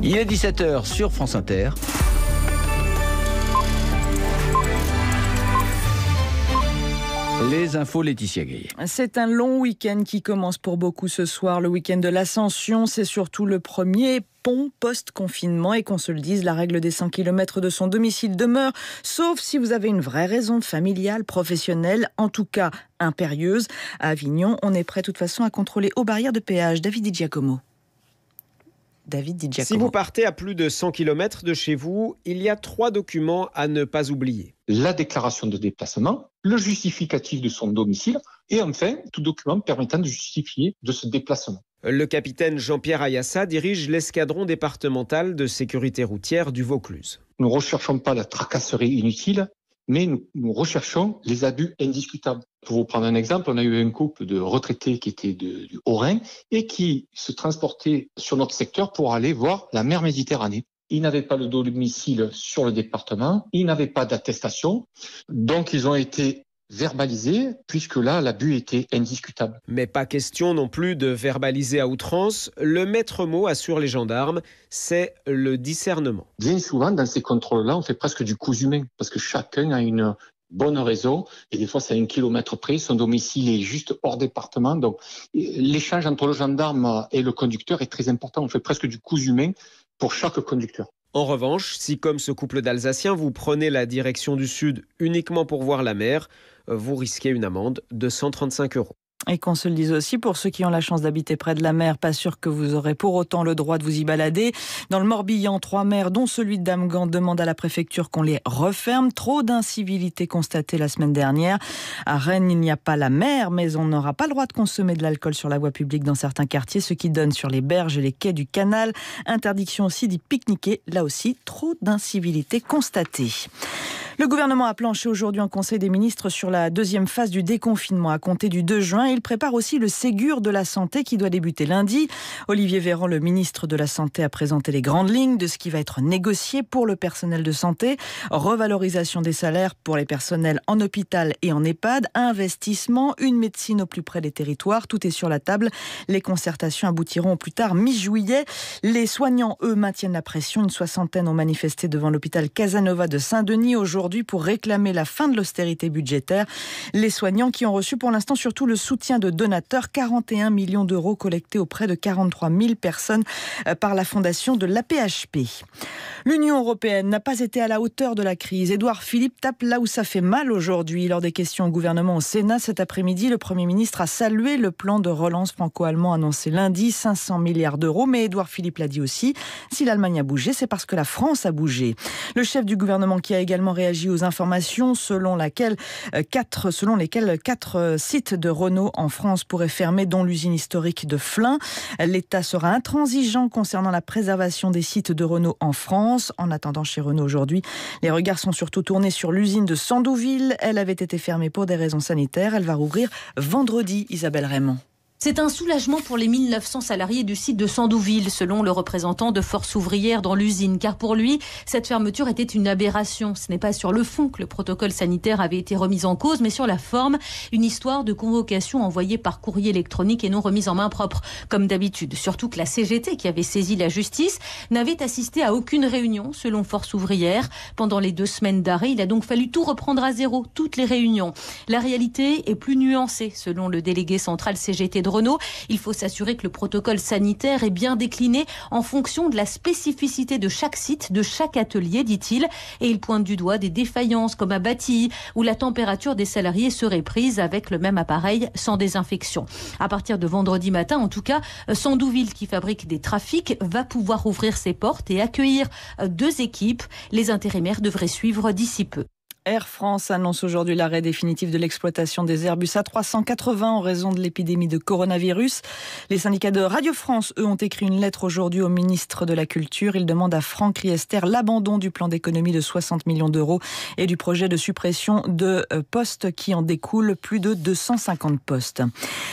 Il est 17h sur France Inter. Les infos, Laetitia Gay. C'est un long week-end qui commence pour beaucoup ce soir. Le week-end de l'Ascension, c'est surtout le premier pont post-confinement. Et qu'on se le dise, la règle des 100 km de son domicile demeure, sauf si vous avez une vraie raison familiale, professionnelle, en tout cas impérieuse. À Avignon, on est prêt de toute façon à contrôler aux barrières de péage. David Di Giacomo. Si vous partez à plus de 100 km de chez vous, il y a 3 documents à ne pas oublier. La déclaration de déplacement, le justificatif de son domicile et enfin, tout document permettant de justifier de ce déplacement. Le capitaine Jean-Pierre Ayassa dirige l'escadron départemental de sécurité routière du Vaucluse. Nous ne recherchons pas la tracasserie inutile, mais nous recherchons les abus indiscutables. Pour vous prendre un exemple, on a eu un couple de retraités qui étaient du Haut-Rhin et qui se transportaient sur notre secteur pour aller voir la mer Méditerranée. Ils n'avaient pas le domicile sur le département, ils n'avaient pas d'attestation, donc ils ont été verbalisés, puisque là, l'abus était indiscutable. Mais pas question non plus de verbaliser à outrance. Le maître mot, assurent les gendarmes, c'est le discernement. Bien souvent, dans ces contrôles-là, on fait presque du cousu humain, parce que chacun a une bonne raison, et des fois c'est à 1 kilomètre près, son domicile est juste hors département, donc l'échange entre le gendarme et le conducteur est très important, on fait presque du cousu humain pour chaque conducteur. En revanche, si comme ce couple d'Alsaciens, vous prenez la direction du sud uniquement pour voir la mer, vous risquez une amende de 135 €. Et qu'on se le dise aussi, pour ceux qui ont la chance d'habiter près de la mer, pas sûr que vous aurez pour autant le droit de vous y balader. Dans le Morbihan, 3 maires, dont celui de Damgand, demandent à la préfecture qu'on les referme. Trop d'incivilités constatées la semaine dernière. À Rennes, il n'y a pas la mer, mais on n'aura pas le droit de consommer de l'alcool sur la voie publique dans certains quartiers, ce qui donne sur les berges et les quais du canal. Interdiction aussi d'y pique-niquer. Là aussi, trop d'incivilités constatées. Le gouvernement a planché aujourd'hui en Conseil des ministres sur la deuxième phase du déconfinement à compter du 2 juin. Il prépare aussi le Ségur de la santé qui doit débuter lundi. Olivier Véran, le ministre de la Santé, a présenté les grandes lignes de ce qui va être négocié pour le personnel de santé. Revalorisation des salaires pour les personnels en hôpital et en EHPAD. Investissement, une médecine au plus près des territoires. Tout est sur la table. Les concertations aboutiront au plus tard mi-juillet. Les soignants, eux, maintiennent la pression. Une soixantaine ont manifesté devant l'hôpital Casanova de Saint-Denis aujourd'hui pour réclamer la fin de l'austérité budgétaire. Les soignants qui ont reçu pour l'instant surtout le soutien de donateurs, 41 millions d'euros collectés auprès de 43 000 personnes par la fondation de l'AP-HP. L'Union européenne n'a pas été à la hauteur de la crise. Édouard Philippe tape là où ça fait mal aujourd'hui. Lors des questions au gouvernement au Sénat cet après-midi, le Premier ministre a salué le plan de relance franco-allemand annoncé lundi, 500 milliards d'euros. Mais Édouard Philippe l'a dit aussi, si l'Allemagne a bougé, c'est parce que la France a bougé. Le chef du gouvernement qui a également réagi aux informations selon lesquelles 4 sites de Renault en France pourraient fermer, dont l'usine historique de Flins. L'État sera intransigeant concernant la préservation des sites de Renault en France. En attendant, chez Renault aujourd'hui, les regards sont surtout tournés sur l'usine de Sandouville. Elle avait été fermée pour des raisons sanitaires. Elle va rouvrir vendredi, Isabelle Raymond. C'est un soulagement pour les 1900 salariés du site de Sandouville, selon le représentant de Force ouvrière dans l'usine. Car pour lui, cette fermeture était une aberration. Ce n'est pas sur le fond que le protocole sanitaire avait été remis en cause, mais sur la forme, une histoire de convocation envoyée par courrier électronique et non remise en main propre, comme d'habitude. Surtout que la CGT, qui avait saisi la justice, n'avait assisté à aucune réunion, selon Force ouvrière. Pendant les 2 semaines d'arrêt, il a donc fallu tout reprendre à zéro, toutes les réunions. La réalité est plus nuancée, selon le délégué central CGT de Renault. Il faut s'assurer que le protocole sanitaire est bien décliné en fonction de la spécificité de chaque site, de chaque atelier, dit-il. Et il pointe du doigt des défaillances comme à Bâtilly, où la température des salariés serait prise avec le même appareil sans désinfection. À partir de vendredi matin, en tout cas, Sandouville, qui fabrique des trafics, va pouvoir ouvrir ses portes et accueillir 2 équipes. Les intérimaires devraient suivre d'ici peu. Air France annonce aujourd'hui l'arrêt définitif de l'exploitation des Airbus A380 en raison de l'épidémie de coronavirus. Les syndicats de Radio France, eux, ont écrit une lettre aujourd'hui au ministre de la Culture. Ils demandent à Franck Riester l'abandon du plan d'économie de 60 millions d'euros et du projet de suppression de postes qui en découle plus de 250 postes.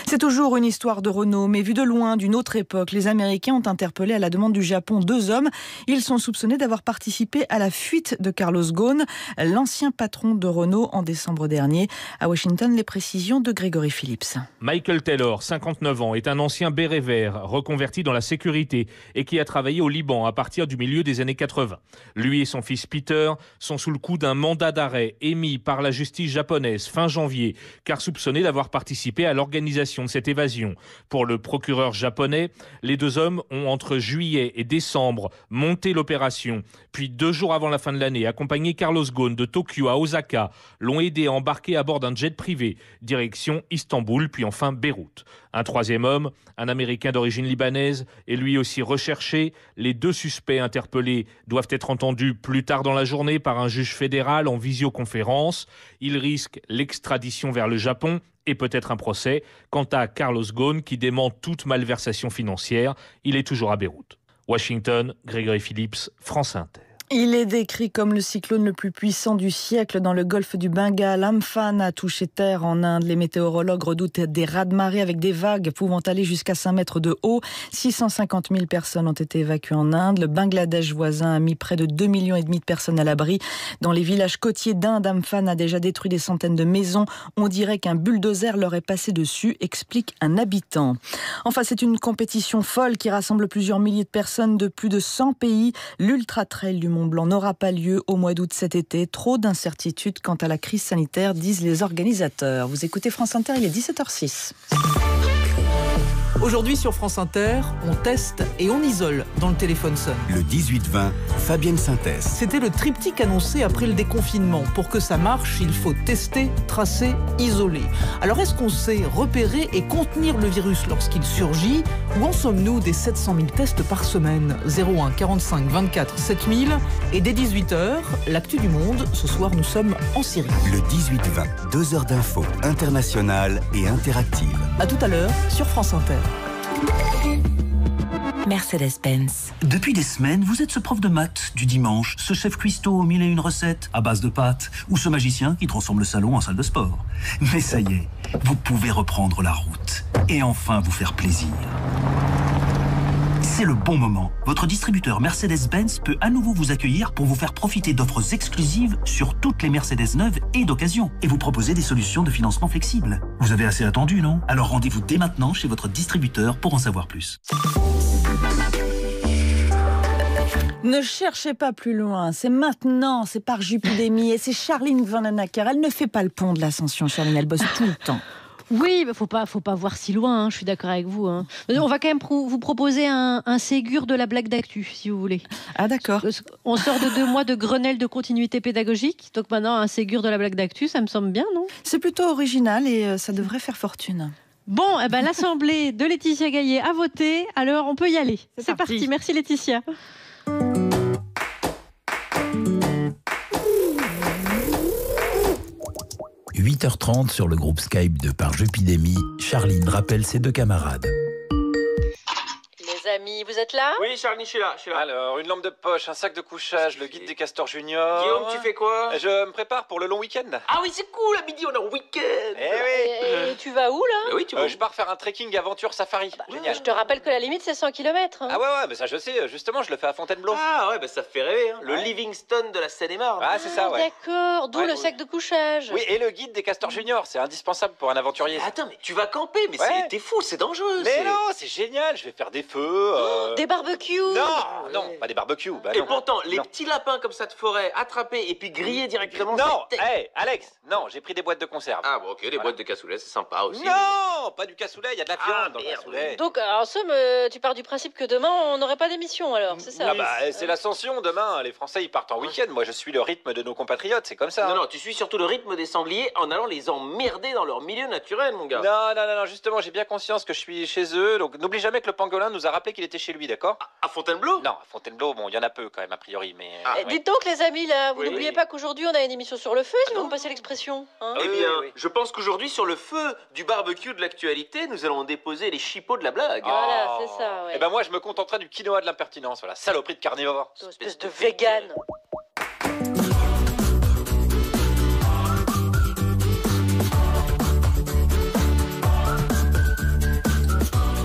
C'est toujours une histoire de Renault, mais vue de loin, d'une autre époque. Les Américains ont interpellé à la demande du Japon 2 hommes. Ils sont soupçonnés d'avoir participé à la fuite de Carlos Ghosn, l'ancien patron de Renault en décembre dernier. À Washington, les précisions de Grégory Phillips. Michael Taylor, 59 ans, est un ancien béret vert reconverti dans la sécurité et qui a travaillé au Liban à partir du milieu des années 80. Lui et son fils Peter sont sous le coup d'un mandat d'arrêt émis par la justice japonaise fin janvier, car soupçonnés d'avoir participé à l'organisation de cette évasion. Pour le procureur japonais, les deux hommes ont entre juillet et décembre monté l'opération, puis 2 jours avant la fin de l'année, accompagné Carlos Ghosn de Tokyo à Osaka, l'ont aidé à embarquer à bord d'un jet privé, direction Istanbul, puis enfin Beyrouth. Un troisième homme, un Américain d'origine libanaise, est lui aussi recherché. Les 2 suspects interpellés doivent être entendus plus tard dans la journée par un juge fédéral en visioconférence. Ils risquent l'extradition vers le Japon et peut-être un procès. Quant à Carlos Ghosn, qui dément toute malversation financière, il est toujours à Beyrouth. Washington, Grégory Phillips, France Inter. Il est décrit comme le cyclone le plus puissant du siècle dans le golfe du Bengale. Amphan a touché terre en Inde. Les météorologues redoutent des raz-de-marée avec des vagues pouvant aller jusqu'à 5 mètres de haut. 650 000 personnes ont été évacuées en Inde. Le Bangladesh voisin a mis près de 2,5 millions de personnes à l'abri. Dans les villages côtiers d'Inde, Amphan a déjà détruit des centaines de maisons. On dirait qu'un bulldozer leur est passé dessus, explique un habitant. Enfin, c'est une compétition folle qui rassemble plusieurs milliers de personnes de plus de 100 pays. L'Ultra Trail du Mont-Blanc n'aura pas lieu au mois d'août cet été. Trop d'incertitudes quant à la crise sanitaire, disent les organisateurs. Vous écoutez France Inter, il est 17h06. Aujourd'hui sur France Inter, on teste et on isole dans le téléphone sonne. Le 18-20, Fabienne Synthèse. C'était le triptyque annoncé après le déconfinement. Pour que ça marche, il faut tester, tracer, isoler. Alors est-ce qu'on sait repérer et contenir le virus lorsqu'il surgit? Où en sommes-nous des 700 000 tests par semaine? 01 45 24 7000. Et dès 18h, l'actu du monde. Ce soir, nous sommes en Syrie. Le 18-20, 2 heures d'infos internationales et interactives. À tout à l'heure sur France Inter. Mercedes-Benz. Depuis des semaines, vous êtes ce prof de maths du dimanche, ce chef cuistot aux 1001 recettes à base de pâtes, ou ce magicien qui transforme le salon en salle de sport. Mais ça y est, vous pouvez reprendre la route et enfin vous faire plaisir. C'est le bon moment. Votre distributeur Mercedes-Benz peut à nouveau vous accueillir pour vous faire profiter d'offres exclusives sur toutes les Mercedes neuves et d'occasion et vous proposer des solutions de financement flexibles. Vous avez assez attendu, non? Alors rendez-vous dès maintenant chez votre distributeur pour en savoir plus. Ne cherchez pas plus loin, c'est maintenant, c'est par Jupidémie et c'est Charline Vanhoenacker. Elle ne fait pas le pont de l'Ascension, Charline, elle bosse tout le temps. Oui, mais faut pas voir si loin, hein, je suis d'accord avec vous. Hein. On va quand même vous proposer un Ségur de la blague d'actu, si vous voulez. Ah d'accord. On sort de 2 mois de Grenelle de continuité pédagogique, donc maintenant un Ségur de la blague d'actu, ça me semble bien, non? C'est plutôt original et ça devrait faire fortune. Bon, l'Assemblée de Laetitia Gaillet a voté, alors on peut y aller. C'est parti. Merci Laetitia. 8h30 sur le groupe Skype de Par Jupidémie, Charline rappelle ses 2 camarades. Les amis, vous êtes là? Oui, Charline, je suis là. Alors, une lampe de poche, un sac de couchage, le guide des castors juniors. Guillaume, tu fais quoi? Je me prépare pour le long week-end. Ah oui, c'est cool, à midi on est en week-end. Eh oui. Et tu vas où là? Oui, tu vas où? Je pars faire un trekking aventure safari. Génial. Je te rappelle que la limite c'est 100 km. Hein. Ah ouais, mais ça je sais, justement, je le fais à Fontainebleau. Ah ouais, ça fait rêver, hein. Le Livingstone de la Seine-et-Marne. Ah, c'est ça, ouais. D'accord, d'où le sac de couchage. Oui, et le guide des castors juniors, c'est indispensable pour un aventurier. Attends, mais tu vas camper, mais t'es fou, c'est dangereux. Mais non, c'est génial, je vais faire des feux. Des barbecues. Non, pas des barbecues. Et pourtant, les petits lapins comme ça de forêt, attrapés et puis grillés directement. Non, Alex, non, j'ai pris des boîtes de conserve. Ah bon, ok, des boîtes de cassoulet, c'est sympa aussi. Non, pas du cassoulet, il y a de la viande dans le cassoulet. Donc, en somme, tu pars du principe que demain, on n'aurait pas d'émission alors, c'est ça? Ah bah, c'est l'ascension demain, les Français ils partent en week-end, moi je suis le rythme de nos compatriotes, c'est comme ça. Non, tu suis surtout le rythme des sangliers en allant les emmerder dans leur milieu naturel, mon gars. Non, justement, j'ai bien conscience que je suis chez eux, donc n'oublie jamais que le pangolin nous a rappelé qu'il était chez lui, d'accord? À Fontainebleau? Non, à Fontainebleau, bon, il y en a peu quand même, a priori, mais... Dites donc, les amis, là, vous n'oubliez pas qu'aujourd'hui, on a une émission sur le feu, si vous me passez l'expression. Hein? Eh bien, je pense qu'aujourd'hui, sur le feu du barbecue de l'actualité, nous allons déposer les chipots de la blague. Voilà, c'est ça, ouais. Eh ben moi, je me contenterai du quinoa de l'impertinence, voilà, saloperie de carnivore. Espèce de vegan.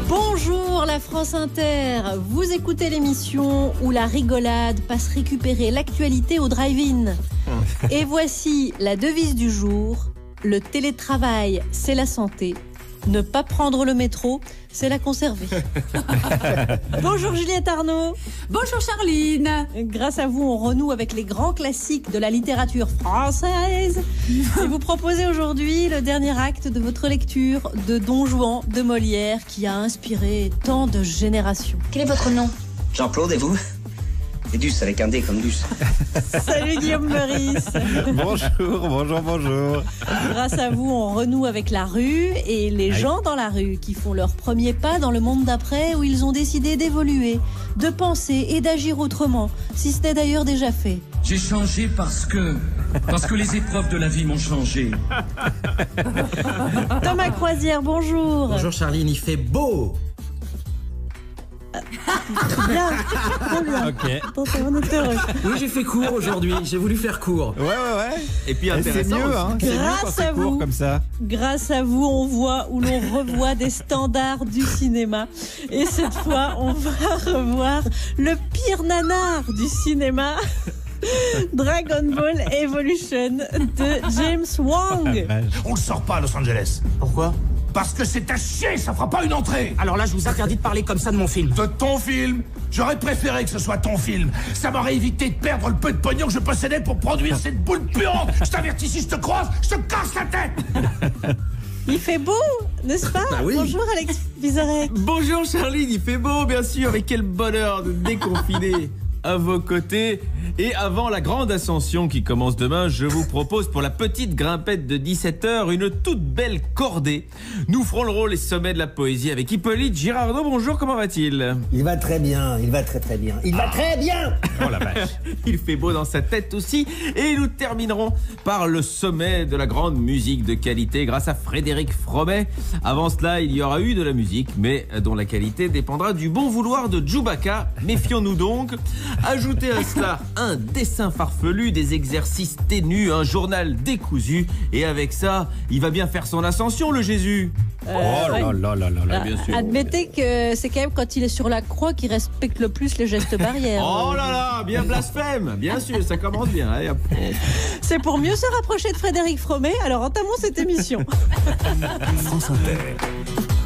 Bonjour la France Inter, vous écoutez l'émission où la rigolade passe récupérer l'actualité au drive-in. Et voici la devise du jour. Le télétravail, c'est la santé. Ne pas prendre le métro, c'est la conserver. Bonjour Juliette Arnaud. Bonjour Charline. Grâce à vous, on renoue avec les grands classiques de la littérature française. Et vous proposez aujourd'hui le dernier acte de votre lecture de Don Juan de Molière qui a inspiré tant de générations. Quel est votre nom? Jean-Claude, et vous? C'est Duce avec un D comme Duce. Salut Guillaume Meurice. Bonjour. Grâce à vous, on renoue avec la rue et les gens dans la rue qui font leur premier pas dans le monde d'après où ils ont décidé d'évoluer, de penser et d'agir autrement, si ce n'est d'ailleurs déjà fait. J'ai changé parce que les épreuves de la vie m'ont changé. Thomas Croisière, bonjour. Bonjour Charline, il fait beau. Bien, très bien. Ok. On est heureux. Oui, j'ai fait court aujourd'hui. J'ai voulu faire court. Ouais. Et puis c'est mieux, hein. C'est mieux quand c'est court comme ça. Grâce à vous, on voit ou l'on revoit des standards du cinéma. Et cette fois, on va revoir le pire nanar du cinéma. Dragon Ball Evolution de James Wong. On le sort pas à Los Angeles. Pourquoi ? Parce que c'est à chier, ça fera pas une entrée. Alors là, je vous interdis de parler comme ça de mon film. De ton film? J'aurais préféré que ce soit ton film. Ça m'aurait évité de perdre le peu de pognon que je possédais pour produire cette boule puante. Je t'avertis, si je te croise, je te casse la tête. Il fait beau, n'est-ce pas? Oui. Bonjour Alex Vizorek. Bonjour Charline, il fait beau, bien sûr, avec quel bonheur de déconfiner à vos côtés. Et avant la grande ascension qui commence demain, je vous propose pour la petite grimpette de 17h une toute belle cordée. Nous ferons le rôle et sommet de la poésie avec Hippolyte Girardot. Bonjour, comment va-t-il? Il va très bien, il va très bien. Il va très bien. Oh la vache. Il fait beau dans sa tête aussi. Et nous terminerons par le sommet de la grande musique de qualité grâce à Frédéric Fromet. Avant cela, il y aura eu de la musique, mais dont la qualité dépendra du bon vouloir de Chewbacca. Méfions-nous donc. Ajoutez à cela un dessin farfelu, des exercices ténus, un journal décousu. Et avec ça, il va bien faire son ascension, le Jésus. là, bien sûr. Admettez que c'est quand même quand il est sur la croix qu'il respecte le plus les gestes barrières. Oh là là, bien blasphème. Bien sûr, ça commence bien. Allez, hop. C'est pour mieux se rapprocher de Frédéric Fromet, alors entamons cette émission. France Inter,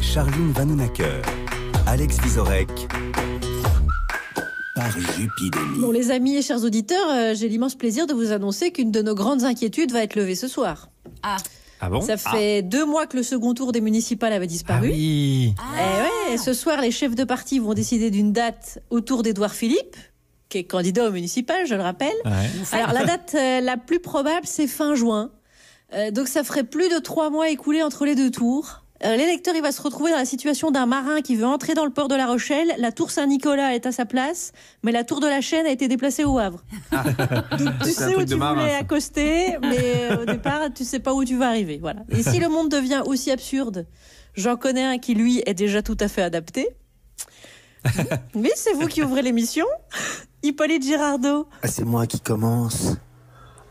Charline Vanhoenacker, Alex Vizorek, par Jupidémie. Bon, les amis et chers auditeurs, j'ai l'immense plaisir de vous annoncer qu'une de nos grandes inquiétudes va être levée ce soir. Ah bon? Ça fait 2 mois que le second tour des municipales avait disparu. Ah oui. Et ouais, ce soir, les chefs de parti vont décider d'une date autour d'Édouard Philippe, qui est candidat au municipal, je le rappelle. Ouais. Alors, la date la plus probable, c'est fin juin. Donc, ça ferait plus de 3 mois écoulés entre les 2 tours. L'électeur, il va se retrouver dans la situation d'un marin qui veut entrer dans le port de La Rochelle. La tour Saint-Nicolas est à sa place, mais la tour de la Chaîne a été déplacée au Havre. Donc, tu sais où tu voulais accoster, mais au départ, tu sais pas où tu vas arriver. Voilà. Et si le monde devient aussi absurde, j'en connais un qui, lui, est déjà tout à fait adapté. Mais c'est vous qui ouvrez l'émission, Hippolyte Girardot. C'est moi qui commence.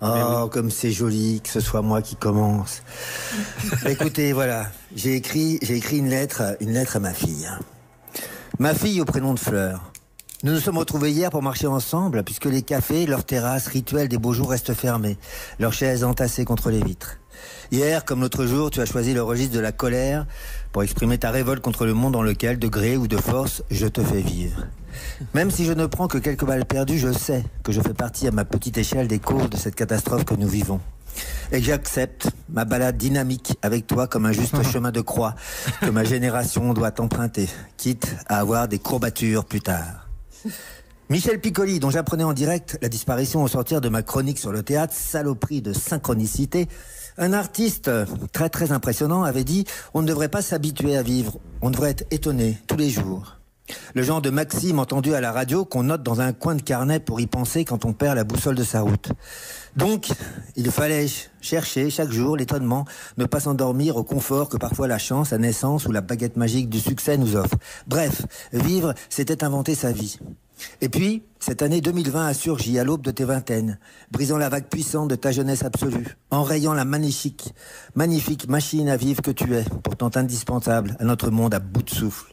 Oh, comme c'est joli que ce soit moi qui commence. Écoutez, voilà, j'ai écrit une lettre à ma fille. Ma fille au prénom de Fleur. Nous nous sommes retrouvés hier pour marcher ensemble, puisque les cafés, leurs terrasses rituelles des beaux jours restent fermés, leurs chaises entassées contre les vitres. Hier, comme l'autre jour, tu as choisi le registre de la colère pour exprimer ta révolte contre le monde dans lequel, de gré ou de force, je te fais vivre. Même si je ne prends que quelques balles perdues, je sais que je fais partie à ma petite échelle des causes de cette catastrophe que nous vivons. Et que j'accepte ma balade dynamique avec toi comme un juste chemin de croix que ma génération doit emprunter, quitte à avoir des courbatures plus tard. Michel Piccoli, dont j'apprenais en direct la disparition au sortir de ma chronique sur le théâtre, saloperie de synchronicité, un artiste très très impressionnant avait dit « On ne devrait pas s'habituer à vivre, on devrait être étonné tous les jours ». Le genre de maxime entendu à la radio qu'on note dans un coin de carnet pour y penser quand on perd la boussole de sa route. Donc, il fallait chercher chaque jour l'étonnement, ne pas s'endormir au confort que parfois la chance, la naissance ou la baguette magique du succès nous offre. Bref, vivre, c'était inventer sa vie. Et puis, cette année 2020 a surgi à l'aube de tes vingtaines, brisant la vague puissante de ta jeunesse absolue, enrayant la magnifique machine à vivre que tu es, pourtant indispensable à notre monde à bout de souffle.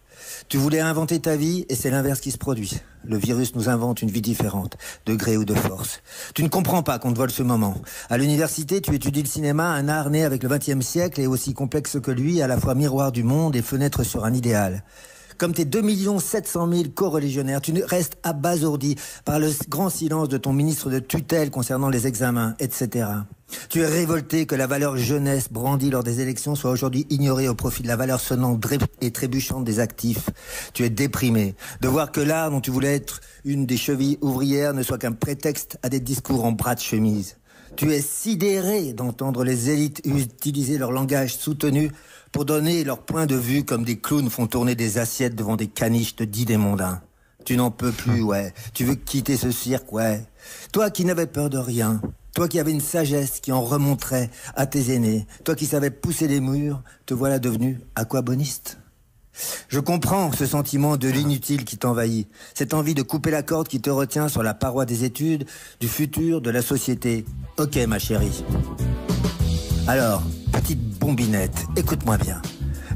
Tu voulais inventer ta vie et c'est l'inverse qui se produit. Le virus nous invente une vie différente, de gré ou de force. Tu ne comprends pas qu'on te vole ce moment. À l'université, tu étudies le cinéma, un art né avec le XXe siècle et aussi complexe que lui, à la fois miroir du monde et fenêtre sur un idéal. Comme tes 2 700 000 co-religionnaires, tu restes abasourdi par le grand silence de ton ministre de tutelle concernant les examens, etc. Tu es révolté que la valeur jeunesse brandie lors des élections soit aujourd'hui ignorée au profit de la valeur sonnante et trébuchante des actifs. Tu es déprimé de voir que l'art dont tu voulais être une des chevilles ouvrières ne soit qu'un prétexte à des discours en bras de chemise. Tu es sidéré d'entendre les élites utiliser leur langage soutenu pour donner leur point de vue comme des clowns font tourner des assiettes devant des caniches d'idées mondains. Tu n'en peux plus, ouais. Tu veux quitter ce cirque, ouais. Toi qui n'avais peur de rien, toi qui avais une sagesse qui en remonterait à tes aînés, toi qui savais pousser les murs, te voilà devenu aquaboniste. Je comprends ce sentiment de l'inutile qui t'envahit, cette envie de couper la corde qui te retient sur la paroi des études, du futur, de la société. Ok, ma chérie. Alors, petite bombinette, écoute-moi bien.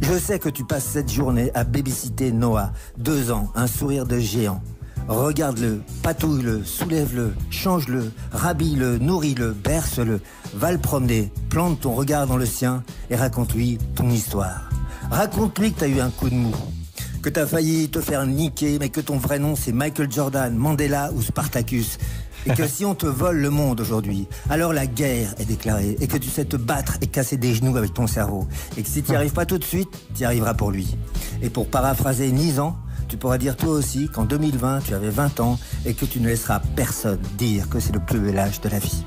Je sais que tu passes cette journée à babysitter Noah, 2 ans, un sourire de géant. Regarde-le, patouille-le, soulève-le, change-le, rhabille-le, nourris-le, berce-le, va le promener, plante ton regard dans le sien et raconte-lui ton histoire. Raconte-lui que t'as eu un coup de mou, que t'as failli te faire niquer, mais que ton vrai nom c'est Michael Jordan, Mandela ou Spartacus. Et que si on te vole le monde aujourd'hui, alors la guerre est déclarée et que tu sais te battre et casser des genoux avec ton cerveau. Et que si tu n'y arrives pas tout de suite, tu y arriveras pour lui. Et pour paraphraser Nizan, tu pourras dire toi aussi qu'en 2020, tu avais 20 ans et que tu ne laisseras personne dire que c'est le plus bel âge de la vie.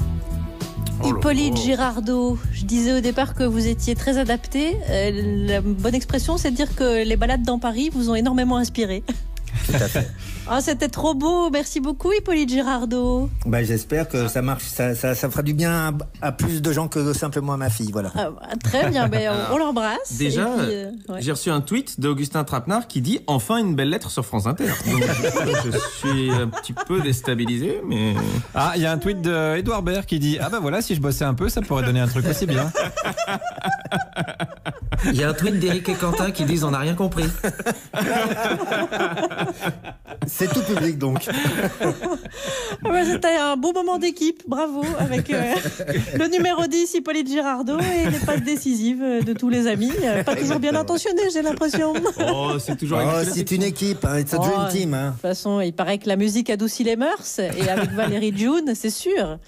Hippolyte Girardot, je disais au départ que vous étiez très adapté. La bonne expression, c'est de dire que les balades dans Paris vous ont énormément inspiré. Tout à fait. Ah, c'était trop beau. Merci beaucoup, Hippolyte Girardot. Bah, j'espère que ça marche. Ça fera du bien à plus de gens que simplement à ma fille. Voilà. Ah, très bien. Ben, on l'embrasse. Déjà, ouais. j'ai reçu un tweet d'Augustin Trapenard qui dit « Enfin une belle lettre sur France Inter ». Donc, je suis un petit peu déstabilisé, mais... Ah, il y a un tweet d'Edouard Baird qui dit « Ah bah voilà, si je bossais un peu, ça pourrait donner un truc aussi bien ». Il y a un tweet d'Éric et Quentin qui disent « On n'a rien compris ». C'est tout public donc. C'était un beau moment d'équipe, bravo, avec le numéro 10, Hippolyte Girardot, et les passes décisives de tous les amis. Pas toujours bien intentionnés, j'ai l'impression. Oh, c'est toujours c'est une équipe, hein, it's a dream team. Hein. De toute façon, il paraît que la musique adoucit les mœurs, et avec Valérie June, c'est sûr.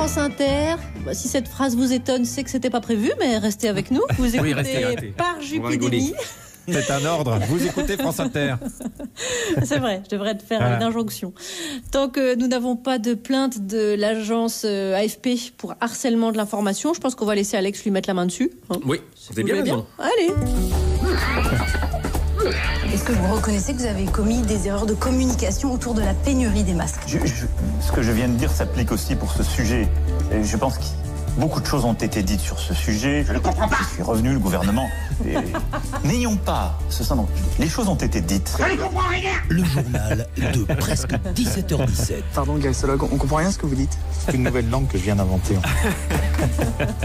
France Inter. Si cette phrase vous étonne, c'est que c'était pas prévu, mais restez avec nous. Vous écoutez Par Jupidémie. C'est un ordre. Vous écoutez France Inter. C'est vrai, je devrais te faire une injonction. Tant que nous n'avons pas de plainte de l'agence AFP pour harcèlement de l'information, je pense qu'on va laisser Alex lui mettre la main dessus. Oui, c'est bien raison. Allez. Est-ce que vous reconnaissez que vous avez commis des erreurs de communication autour de la pénurie des masques ? Ce que je viens de dire s'applique aussi pour ce sujet. Et je pense que beaucoup de choses ont été dites sur ce sujet. Je ne comprends pas. Je suis revenu, le gouvernement. N'ayons pas ce sentiment. Les choses ont été dites. Je ne comprends rien. Le journal de presque 17h17. Pardon, Gaësolog, on comprend rien à ce que vous dites. C'est une nouvelle langue que je viens d'inventer.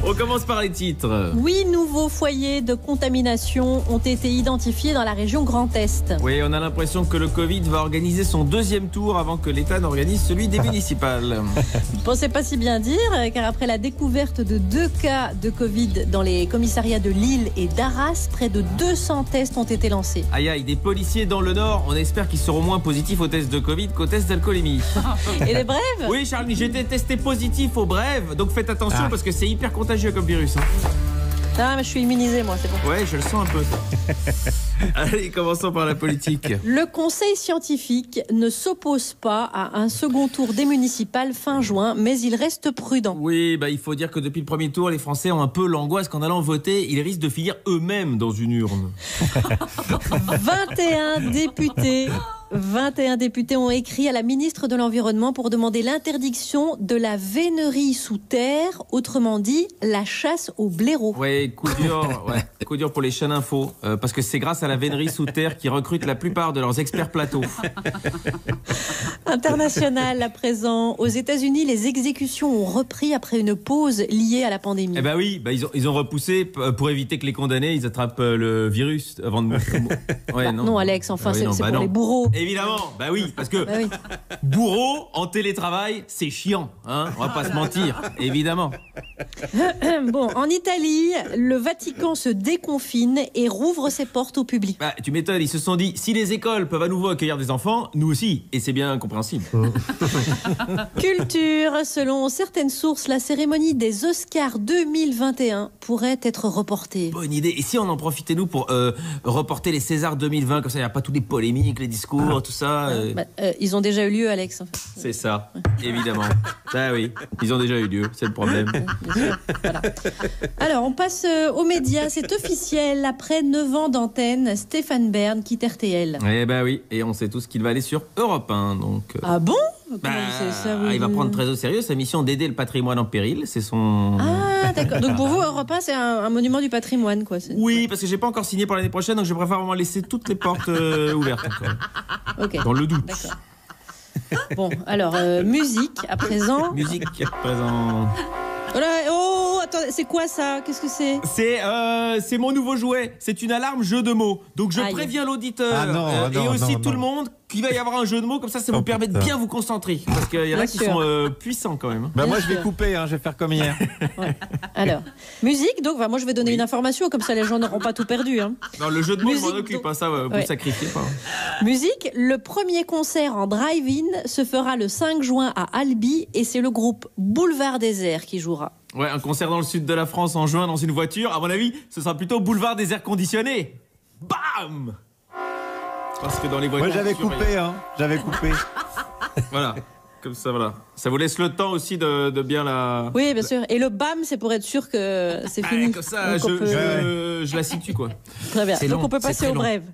On commence par les titres. 8 nouveaux foyers de contamination ont été identifiés dans la région Grand Est. Oui, on a l'impression que le Covid va organiser son deuxième tour avant que l'État n'organise celui des municipales. Vous ne pensez pas si bien dire, car après la découverte de 2 cas de Covid dans les commissariats de Lille et d'Arras, près de 200 tests ont été lancés. Aïe aïe, des policiers dans le Nord, on espère qu'ils seront moins positifs aux tests de Covid qu'aux tests d'alcoolémie. Et les brèves ? Oui Charlie, j'étais testé positif aux brèves, donc faites attention parce que c'est hyper contagieux comme virus. Ah, mais je suis immunisée, moi, c'est bon. Ouais, je le sens un peu, ça. Allez, commençons par la politique. Le conseil scientifique ne s'oppose pas à un second tour des municipales fin juin, mais il reste prudent. Oui, il faut dire que depuis le premier tour, les Français ont un peu l'angoisse qu'en allant voter, ils risquent de finir eux-mêmes dans une urne. 21 députés ont écrit à la ministre de l'Environnement pour demander l'interdiction de la vénerie sous terre, autrement dit la chasse au blaireau. Ouais, coup dur pour les chaînes info, parce que c'est grâce à la vénerie sous terre qu'ils recrutent la plupart de leurs experts plateaux. International à présent. Aux États-Unis, les exécutions ont repris après une pause liée à la pandémie. Eh ben oui, ils ont repoussé pour éviter que les condamnés ils attrapent le virus avant de mourir. Ouais, non, Alex, enfin, c'est pour les bourreaux. Évidemment, oui, parce que bourreau en télétravail, c'est chiant, hein, on va pas se mentir, évidemment. Bon, en Italie, le Vatican se déconfine et rouvre ses portes au public. Tu m'étonnes, ils se sont dit, si les écoles peuvent à nouveau accueillir des enfants, nous aussi, et c'est bien compréhensible. Culture, selon certaines sources, la cérémonie des Oscars 2021 pourrait être reportée. Bonne idée, et si on en profitait nous pour reporter les Césars 2020, comme ça il n'y a pas toutes les polémiques, les discours, tout ça. Ils ont déjà eu lieu, Alex. En fait. C'est ça, évidemment. Oui, ils ont déjà eu lieu, c'est le problème. Bien sûr. Voilà. Alors, on passe aux médias. C'est officiel. Après 9 ans d'antenne, Stéphane Bern quitte RTL. Eh oui, et on sait tous qu'il va aller sur Europe 1. Donc, Ah bon? Ça, il va prendre très au sérieux sa mission d'aider le patrimoine en péril. C'est son... Ah, d'accord. Donc pour vous, Europe 1, c'est un monument du patrimoine, quoi. Oui, parce que j'ai pas encore signé pour l'année prochaine, donc je préfère vraiment laisser toutes les portes ouvertes encore. Okay. Dans le doute. D'accord. Bon, alors, musique à présent. Musique à présent. Oh, attends, c'est quoi ça? Qu'est-ce que c'est? C'est mon nouveau jouet. C'est une alarme jeu de mots. Donc je préviens l'auditeur et aussi tout le monde qu'il va y avoir un jeu de mots. Comme ça vous permet de bien vous concentrer. Parce qu'il y en a qui sont puissants quand même. Moi, je vais couper. Je vais faire comme hier. Ouais. Alors, musique. Donc, moi, je vais donner une information. Comme ça, les gens n'auront pas tout perdu. Hein. Non, le jeu de mots, je m'en occupe. Ça, vous sacrifiez pas. Musique. Le premier concert en drive-in se fera le 5 juin à Albi. Et c'est le groupe Boulevard Désert qui jouera. Ouais, un concert dans le sud de la France en juin dans une voiture. À mon avis, ce sera plutôt Boulevard des airs conditionnés. Bam! Parce que dans les voitures... Moi, j'avais coupé. Voilà. Comme ça, voilà. Ça vous laisse le temps aussi de bien la... Oui, bien sûr. Et le BAM, c'est pour être sûr que c'est fini. Comme ça, je la situe, quoi. Très bien. Donc, on peut passer aux brèves.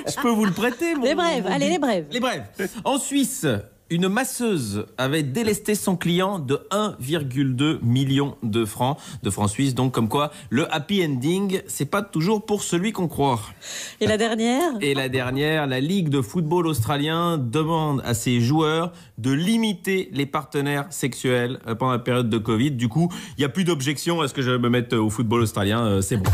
Je peux vous le prêter, Les brèves. Allez, les brèves. Les brèves. En Suisse... Une masseuse avait délesté son client de 1,2 million de francs suisses. Donc comme quoi, le happy ending, c'est pas toujours pour celui qu'on croit. Et la dernière ? La Ligue de football australien demande à ses joueurs de limiter les partenaires sexuels pendant la période de Covid. Du coup, il n'y a plus d'objection à ce que je me mette au football australien. C'est bon.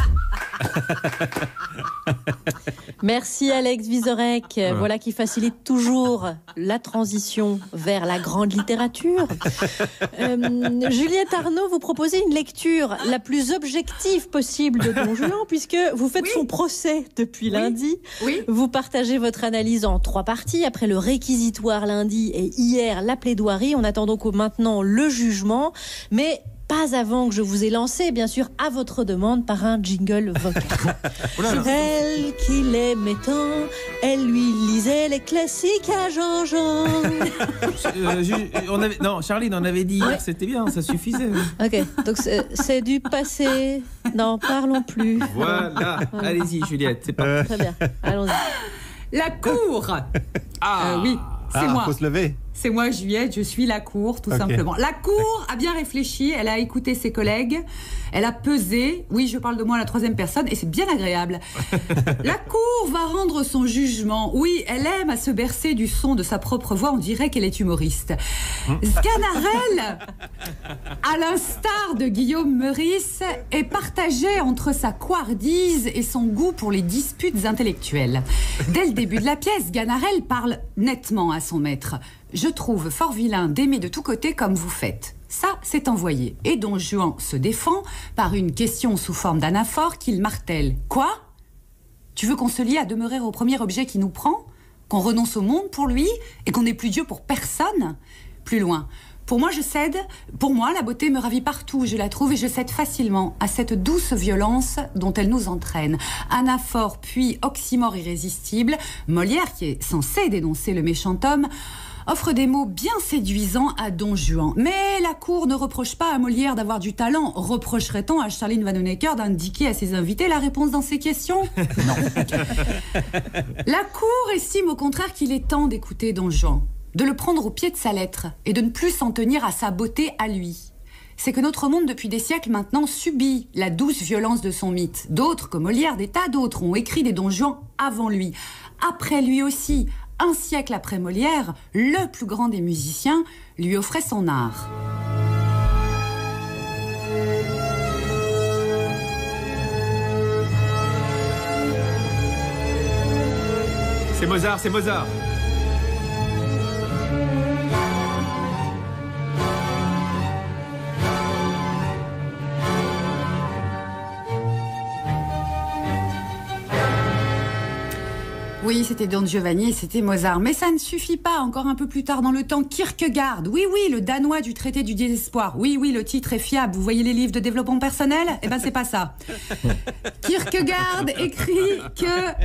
Merci Alex Vizorek. Voilà qui facilite toujours la transition vers la grande littérature. Juliette Arnaud, vous proposez une lecture la plus objective possible de Don Juan, puisque vous faites son procès depuis lundi. Vous partagez votre analyse en 3 parties. Après le réquisitoire lundi et hier la plaidoirie. On attend donc maintenant le jugement. Mais pas avant que je vous ai lancé, bien sûr, à votre demande, par un jingle vocal. Elle qui l'aimait tant, elle lui lisait les classiques à Jean-Jean. Non, Charline, on avait dit hier, c'était bien, ça suffisait. Ok, donc c'est du passé. N'en parlons plus. Voilà, allez-y Juliette, c'est parti. Très bien, allons-y. La cour. Oui, c'est moi. Faut se lever. C'est moi, Juliette, je suis la cour, tout simplement. La cour a bien réfléchi, elle a écouté ses collègues, elle a pesé. Oui, je parle de moi à la 3e personne et c'est bien agréable. La cour va rendre son jugement. Oui, elle aime à se bercer du son de sa propre voix, on dirait qu'elle est humoriste. Sganarelle, à l'instar de Guillaume Meurice, est partagée entre sa couardise et son goût pour les disputes intellectuelles. Dès le début de la pièce, Sganarelle parle nettement à son maître. Je trouve fort vilain d'aimer de tous côtés comme vous faites. Ça, c'est envoyé. Et Don Juan se défend par une question sous forme d'anaphore qu'il martèle. Quoi ? Tu veux qu'on se lie à demeurer au premier objet qui nous prend ? Qu'on renonce au monde pour lui ? Et qu'on n'est plus Dieu pour personne ? Plus loin. Pour moi, je cède. Pour moi, la beauté me ravit partout où je la trouve et je cède facilement à cette douce violence dont elle nous entraîne. Anaphore puis oxymore irrésistible. Molière, qui est censé dénoncer le méchant homme, offre des mots bien séduisants à Don Juan. Mais la cour ne reproche pas à Molière d'avoir du talent. Reprocherait-on à Charline Vanhoenacker d'indiquer à ses invités la réponse dans ces questions ? Non. La cour estime au contraire qu'il est temps d'écouter Don Juan, de le prendre au pied de sa lettre et de ne plus s'en tenir à sa beauté à lui. C'est que notre monde, depuis des siècles maintenant, subit la douce violence de son mythe. D'autres, comme Molière, des tas d'autres, ont écrit des Don Juan avant lui. Après lui aussi, un siècle après Molière, le plus grand des musiciens lui offrait son art. C'est Mozart, c'est Mozart. Oui, c'était Don Giovanni et c'était Mozart. Mais ça ne suffit pas. Encore un peu plus tard dans le temps, Kierkegaard. Oui, le Danois du traité du désespoir. Oui, le titre est fiable. Vous voyez les livres de développement personnel ? Eh ben, c'est pas ça. Kierkegaard écrit que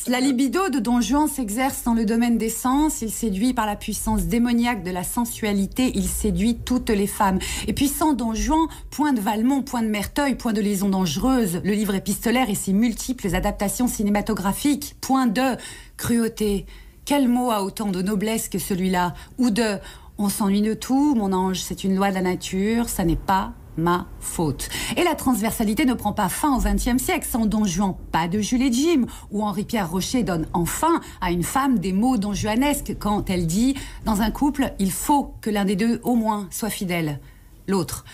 la libido de Don Juan s'exerce dans le domaine des sens. Il séduit par la puissance démoniaque de la sensualité. Il séduit toutes les femmes. Et puis sans Don Juan, point de Valmont, point de Merteuil, point de liaison dangereuse, le livre épistolaire et ses multiples adaptations cinématographiques, point de cruauté. Quel mot a autant de noblesse que celui-là ? Ou de on s'ennuie de tout, mon ange, c'est une loi de la nature, ça n'est pas ma faute. Et la transversalité ne prend pas fin au XXe siècle. Sans Don Juan, pas de Jules et Jim, où Henri-Pierre Rocher donne enfin à une femme des mots donjuanesques quand elle dit « Dans un couple, il faut que l'un des deux, au moins, soit fidèle. L'autre. »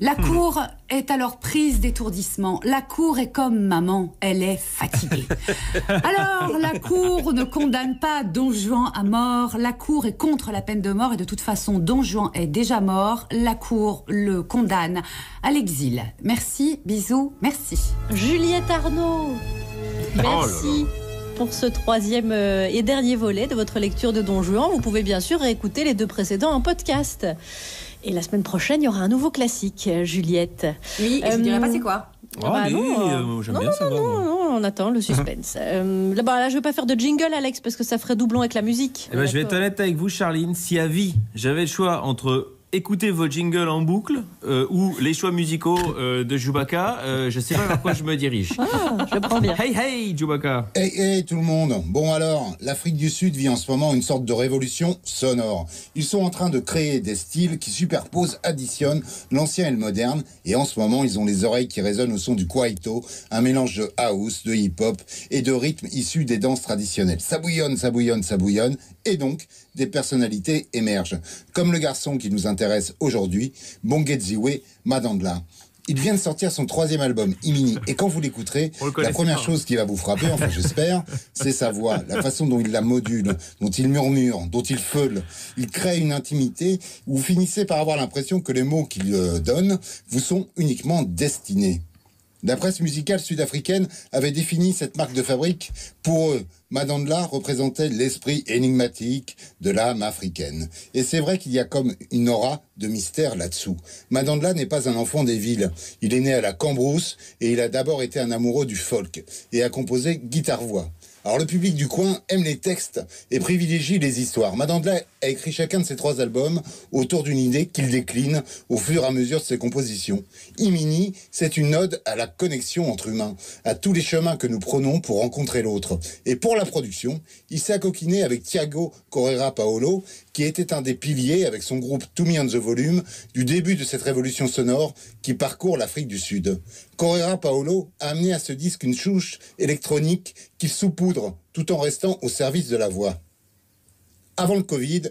La cour est alors prise d'étourdissement. La cour est comme maman, elle est fatiguée. Alors, la cour ne condamne pas Don Juan à mort. La cour est contre la peine de mort et de toute façon, Don Juan est déjà mort. La cour le condamne à l'exil. Merci, bisous, merci. Juliette Arnaud, merci. Pour ce 3e et dernier volet de votre lecture de Don Juan. Vous pouvez bien sûr réécouter les 2 précédents en podcast. Et la semaine prochaine, il y aura un nouveau classique, Juliette. Oui, et je ne dirai pas c'est quoi. J'aime bien savoir. Non, on attend le suspense. Là, je ne vais pas faire de jingle, Alex, parce que ça ferait doublon avec la musique. Je vais être honnête avec vous, Charline. Si à vie, j'avais le choix entre écouter vos jingles en boucle ou les choix musicaux de Chewbacca, je sais pas vers quoi je me dirige. Je prends bien. Hey Chewbacca. Hey tout le monde. Bon alors, l'Afrique du Sud vit en ce moment une sorte de révolution sonore. Ils sont en train de créer des styles qui superposent, additionnent l'ancien et le moderne. Et en ce moment, ils ont les oreilles qui résonnent au son du kwaito, un mélange de house, de hip-hop et de rythmes issus des danses traditionnelles. Ça bouillonne. Et donc, des personnalités émergent. Comme le garçon qui nous intéresse aujourd'hui, Bongeziwe Madandla. Il vient de sortir son 3e album, Imini. Et quand vous l'écouterez, la première chose qui va vous frapper, enfin j'espère, c'est sa voix, la façon dont il la module, dont il murmure, dont il feule. Il crée une intimité où vous finissez par avoir l'impression que les mots qu'il donne vous sont uniquement destinés. La presse musicale sud-africaine avait défini cette marque de fabrique. Pour eux, Madandla représentait l'esprit énigmatique de l'âme africaine. Et c'est vrai qu'il y a comme une aura de mystère là-dessous. Madandla n'est pas un enfant des villes. Il est né à la Cambrousse et il a d'abord été un amoureux du folk et a composé guitare-voix. Alors le public du coin aime les textes et privilégie les histoires. Madandla a écrit chacun de ses 3 albums autour d'une idée qu'il décline au fur et à mesure de ses compositions. Imini, c'est une ode à la connexion entre humains, à tous les chemins que nous prenons pour rencontrer l'autre. Et pour la production, il s'est accoquiné avec Thiago Correia Paolo, qui était un des piliers avec son groupe To Me on the Volume du début de cette révolution sonore qui parcourt l'Afrique du Sud. Correia Paolo a amené à ce disque une touche électronique qu'il saupoudre tout en restant au service de la voix. Avant le Covid,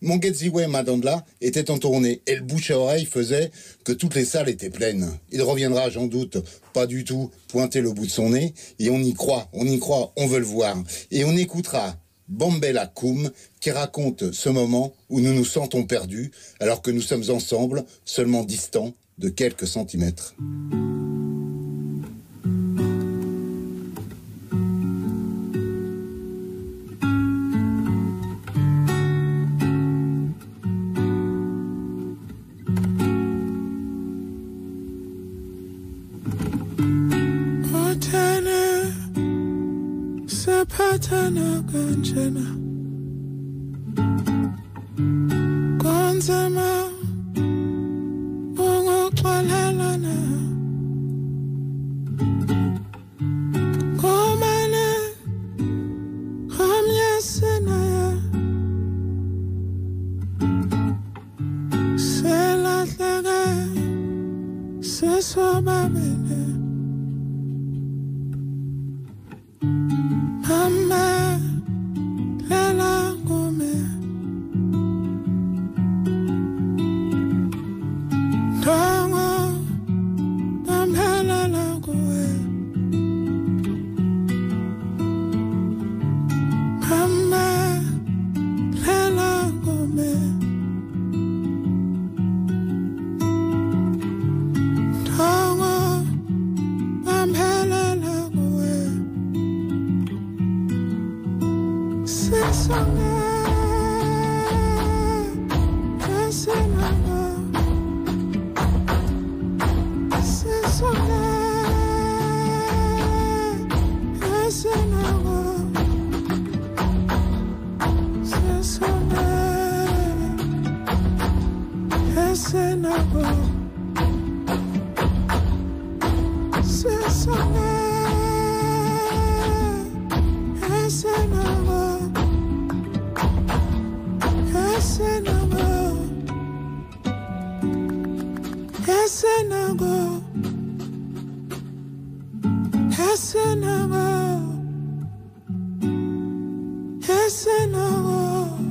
Mongeziwe Madandla était en tournée et le bouche à oreille faisait que toutes les salles étaient pleines. Il reviendra, j'en doute, pas du tout pointer le bout de son nez et on y croit, on veut le voir. Et on écoutera Bambela Koum qui raconte ce moment où nous nous sentons perdus alors que nous sommes ensemble, seulement distants de quelques centimètres. Patana kanjena konzema ungoxolelana komane kamyasenaya selahleke sesobabene Mama, Lela Gome, Tongo, Mama, Lela Goe, Mama, Lela Gome, Tongo, Mama, Lela Goe.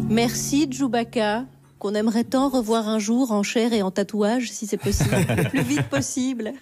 Merci Djoubaka, qu'on aimerait tant revoir un jour en chair et en tatouage, si c'est possible, le plus vite possible.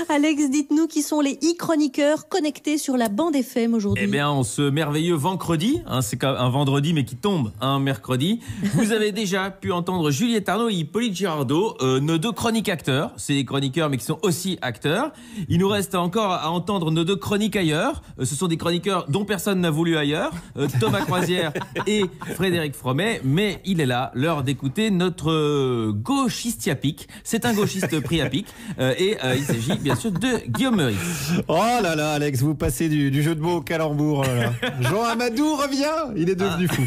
Alex, dites-nous qui sont les e-chroniqueurs connectés sur la bande FM aujourd'hui. Eh bien, en ce merveilleux vendredi, c'est un vendredi mais qui tombe un mercredi, vous avez déjà pu entendre Juliette Arnaud et Hippolyte Girardot, nos 2 chroniques acteurs. C'est des chroniqueurs mais qui sont aussi acteurs. Il nous reste encore à entendre nos 2 chroniques ailleurs. Ce sont des chroniqueurs dont personne n'a voulu ailleurs, Thomas Croisière et Frédéric Fromet. Mais il est là, l'heure d'écouter notre gauchiste à pic. C'est un gauchiste pris à pic et il s'agit bien sûr de Guillaume Meurice. Oh là là, Alex, vous passez du jeu de mots au calembour. Là. Jean Amadou revient, il est devenu fou.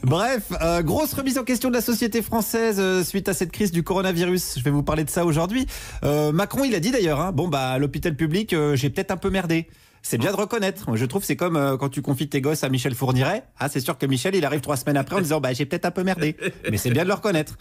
Bref, grosse remise en question de la société française suite à cette crise du coronavirus. Je vais vous parler de ça aujourd'hui. Macron, il a dit d'ailleurs, l'hôpital public, j'ai peut-être un peu merdé. C'est bien de reconnaître. Je trouve c'est comme quand tu confies tes gosses à Michel Fourniret. C'est sûr que Michel, il arrive 3 semaines après en disant j'ai peut-être un peu merdé. Mais c'est bien de le reconnaître.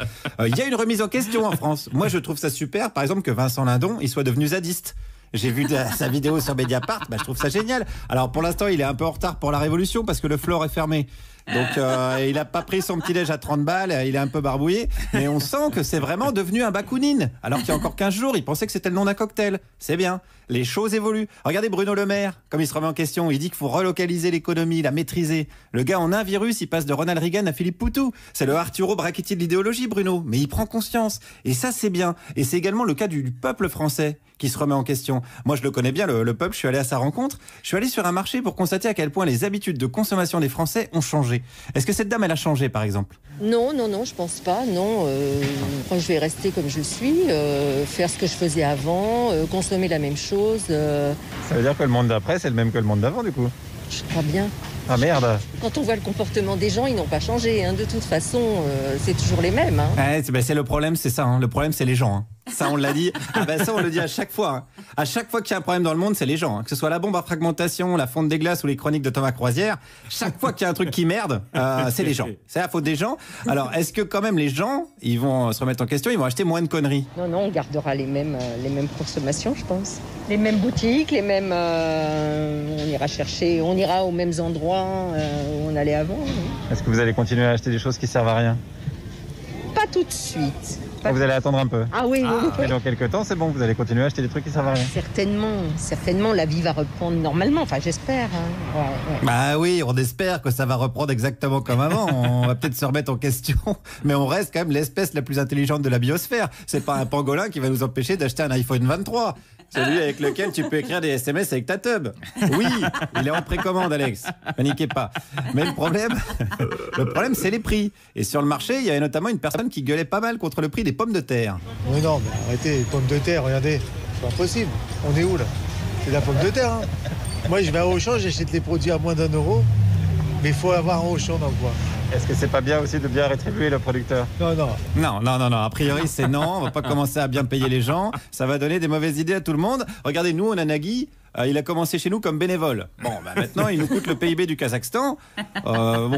Il y a une remise en question en France. Moi, je trouve ça super, par exemple, que Vincent Lindon, il soit devenu zadiste. J'ai vu sa vidéo sur Mediapart, je trouve ça génial. Alors pour l'instant, il est un peu en retard pour la révolution parce que le floor est fermé. Donc il a pas pris son petit-déj à 30 balles, il est un peu barbouillé, mais on sent que c'est vraiment devenu un bakounine. Alors qu'il y a encore 15 jours, il pensait que c'était le nom d'un cocktail. C'est bien, les choses évoluent. Regardez Bruno Le Maire, comme il se remet en question, il dit qu'il faut relocaliser l'économie, la maîtriser. Le gars en un virus, il passe de Ronald Reagan à Philippe Poutou. C'est le Arturo Brachetti de l'idéologie, Bruno, mais il prend conscience. Et ça, c'est bien. Et c'est également le cas du peuple français qui se remet en question. Moi, je le connais bien, le peuple, je suis allé à sa rencontre. Je suis allé sur un marché pour constater à quel point les habitudes de consommation des Français ont changé. Est-ce que cette dame, elle a changé, par exemple ? Non, je pense pas, non. Je vais rester comme je suis, faire ce que je faisais avant, consommer la même chose. Ça veut dire que le monde d'après, c'est le même que le monde d'avant, du coup ? Je crois bien. Ah merde. Quand on voit le comportement des gens, ils n'ont pas changé. Hein. De toute façon, c'est toujours les mêmes. Hein. Ouais, c'est le problème, c'est ça. Hein. Le problème, c'est les gens. Hein. Ça, on l'a dit. Ça, on le dit à chaque fois. Hein. À chaque fois qu'il y a un problème dans le monde, c'est les gens. Hein. Que ce soit la bombe à fragmentation, la fonte des glaces ou les chroniques de Thomas Croisière, chaque fois qu'il y a un truc qui merde, c'est les gens. C'est la faute des gens. Alors, est-ce que quand même les gens, ils vont se remettre en question, ils vont acheter moins de conneries ? Non, on gardera les mêmes consommations, je pense. Les mêmes boutiques, les mêmes... on ira aux mêmes endroits où on allait avant. Hein. Est-ce que vous allez continuer à acheter des choses qui servent à rien ? Pas tout de suite. Vous allez attendre un peu. Ah oui. Et dans quelques temps, c'est bon, vous allez continuer à acheter des trucs qui servent à rien. Certainement, la vie va reprendre normalement. Enfin, j'espère. Hein. Ouais. Bah oui, on espère que ça va reprendre exactement comme avant. On va peut-être se remettre en question, mais on reste quand même l'espèce la plus intelligente de la biosphère. C'est pas un pangolin qui va nous empêcher d'acheter un iPhone 23. Celui avec lequel tu peux écrire des SMS avec ta tub. Oui, il est en précommande, Alex. Paniquez pas. Mais le problème, c'est les prix. Et sur le marché, il y avait notamment une personne qui gueulait pas mal contre le prix des pommes de terre. Mais non, mais arrêtez, les pommes de terre, regardez. C'est pas possible. On est où, là ? C'est de la pomme de terre, hein. Moi, je vais à Auchan, j'achète les produits à moins d'1 euro. Mais il faut avoir un Auchan dans le coin. Est-ce que c'est pas bien aussi de bien rétribuer le producteur ? Non. A priori, c'est non. On va pas commencer à bien payer les gens. Ça va donner des mauvaises idées à tout le monde. Regardez, nous, on a Nagui. Il a commencé chez nous comme bénévole. Bon, maintenant, il nous coûte le PIB du Kazakhstan.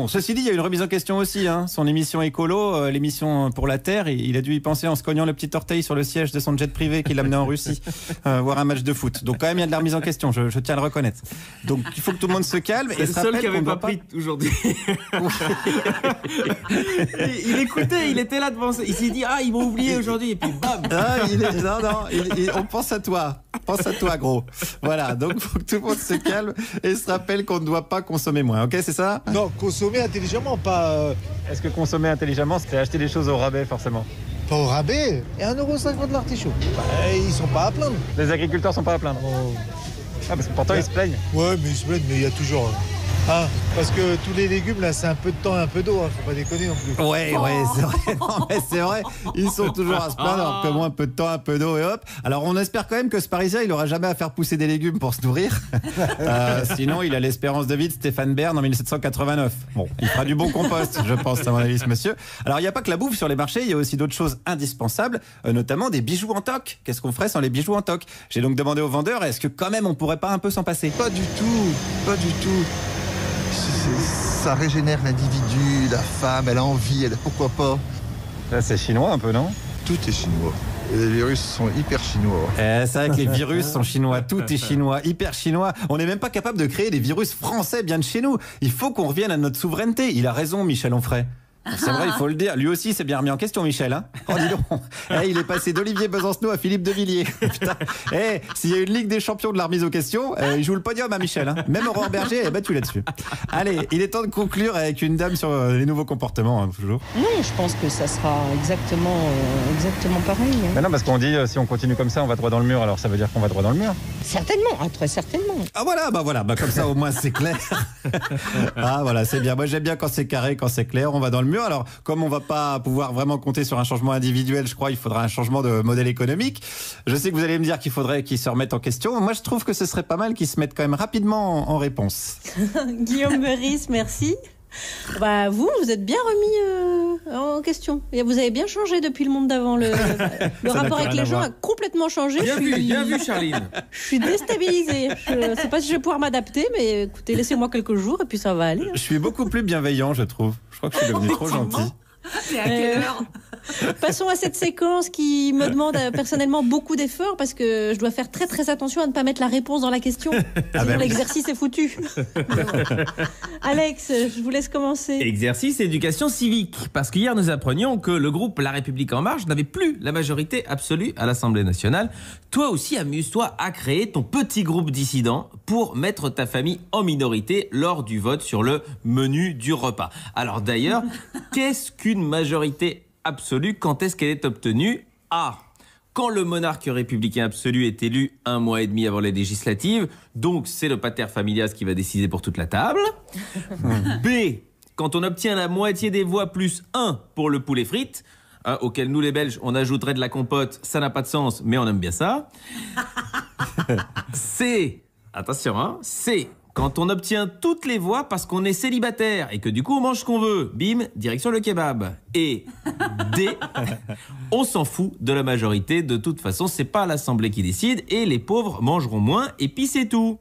Ceci dit, il y a une remise en question aussi. Hein. Son émission écolo, l'émission pour la Terre, il a dû y penser en se cognant le petit orteil sur le siège de son jet privé qui l'amenait en Russie voir un match de foot. Donc quand même, il y a de la remise en question, je tiens à le reconnaître. Donc il faut que tout le monde se calme. C'est le seul qui n'avait pas pris aujourd'hui. Il écoutait, il était là devant. Il s'est dit, ils m'ont oublié aujourd'hui. Et puis bam. On pense à toi. Pense à toi, gros. Voilà, donc il faut que tout le monde se calme et se rappelle qu'on ne doit pas consommer moins, ok, c'est ça ? Non, consommer intelligemment, pas... Est-ce que consommer intelligemment, c'est acheter des choses au rabais, forcément ? Pas au rabais, et 1,50 € de l'artichaut. Ils sont pas à plaindre. Les agriculteurs sont pas à plaindre. Parce que pourtant, ils se plaignent. Ouais, mais ils se plaignent, mais il y a toujours... parce que tous les légumes, là, c'est un peu de temps et un peu d'eau, faut pas déconner non plus. Ouais, c'est vrai. Non, mais c'est vrai, ils sont toujours à se plaindre, alors que moi, un peu de temps, un peu d'eau et hop. Alors, on espère quand même que ce Parisien, il aura jamais à faire pousser des légumes pour se nourrir. Sinon, il a l'espérance de vie de Stéphane Bern en 1789. Bon, il fera du bon compost, je pense, à mon avis, ce monsieur. Alors, il n'y a pas que la bouffe sur les marchés, il y a aussi d'autres choses indispensables, notamment des bijoux en toc. Qu'est-ce qu'on ferait sans les bijoux en toc ? J'ai donc demandé aux vendeurs, est-ce que quand même on pourrait pas un peu s'en passer ? Pas du tout. Ça régénère l'individu, la femme, elle a envie, pourquoi pas. Là, c'est chinois un peu, non ? Tout est chinois. Et les virus sont hyper chinois. C'est vrai que les virus sont chinois, tout est chinois, hyper chinois. On n'est même pas capable de créer des virus français bien de chez nous. Il faut qu'on revienne à notre souveraineté. Il a raison, Michel Onfray. C'est vrai, il faut le dire. Lui aussi s'est bien remis en question, Michel. Hein, dis donc. Il est passé d'Olivier Besancenot à Philippe de Villiers. Putain. S'il y a une Ligue des champions de la remise aux questions, il joue le podium à Michel. Hein. Même Aurore Berger est battu là-dessus. Allez, il est temps de conclure avec une dame sur les nouveaux comportements, toujours. Non, je pense que ça sera exactement pareil. Hein. Mais non, parce qu'on dit, si on continue comme ça, on va droit dans le mur. Alors ça veut dire qu'on va droit dans le mur ? Certainement, très certainement. Voilà, comme ça au moins c'est clair. Voilà, c'est bien. Moi j'aime bien quand c'est carré, quand c'est clair, on va dans le mur. Alors, comme on va pas pouvoir vraiment compter sur un changement individuel, je crois qu'il faudra un changement de modèle économique. Je sais que vous allez me dire qu'il faudrait qu'ils se remettent en question. Moi, je trouve que ce serait pas mal qu'ils se mettent quand même rapidement en réponse. Guillaume Meurice, merci. Vous êtes bien remis en question. Et vous avez bien changé depuis le monde d'avant. Le rapport avec les gens a complètement changé. Bien vu, Charline. Je suis déstabilisée. Je sais pas si je vais pouvoir m'adapter, mais écoutez, laissez-moi quelques jours et puis ça va aller. Je suis beaucoup plus bienveillant, je trouve. Je crois que je suis devenu trop gentil. C'est à quelle heure? Passons à cette séquence qui me demande personnellement beaucoup d'efforts parce que je dois faire très très attention à ne pas mettre la réponse dans la question. Sinon l'exercice est foutu. Alex, je vous laisse commencer. Exercice éducation civique. Parce qu'hier, nous apprenions que le groupe La République En Marche n'avait plus la majorité absolue à l'Assemblée nationale. Toi aussi, amuse-toi à créer ton petit groupe dissident pour mettre ta famille en minorité lors du vote sur le menu du repas. Alors d'ailleurs, qu'est-ce qu'une majorité absolue? Quand est-ce qu'elle est obtenue? A. Quand le monarque républicain absolu est élu 1 mois et demi avant les législatives, donc c'est le pater familias qui va décider pour toute la table. B. Quand on obtient la moitié des voix plus 1 pour le poulet frites, auquel nous les Belges on ajouterait de la compote, ça n'a pas de sens, mais on aime bien ça. C. Attention, hein. C. Quand on obtient toutes les voix parce qu'on est célibataire et que du coup on mange ce qu'on veut, bim, direction le kebab. Et D, on s'en fout de la majorité, de toute façon c'est pas l'Assemblée qui décide et les pauvres mangeront moins et puis c'est tout.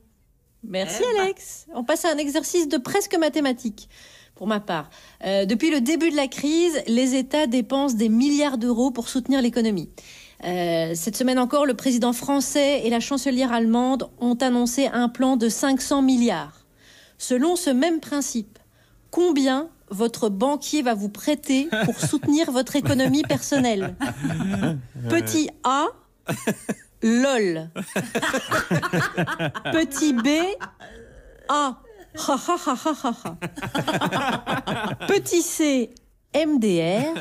Merci Alex. On passe à un exercice de presque mathématiques. Pour ma part, depuis le début de la crise, les États dépensent des milliards d'euros pour soutenir l'économie. Cette semaine encore, le président français et la chancelière allemande ont annoncé un plan de 500 milliards. Selon ce même principe, combien votre banquier va vous prêter pour soutenir votre économie personnelle? Petit A, LOL. Petit B, A. Petit C, MDR.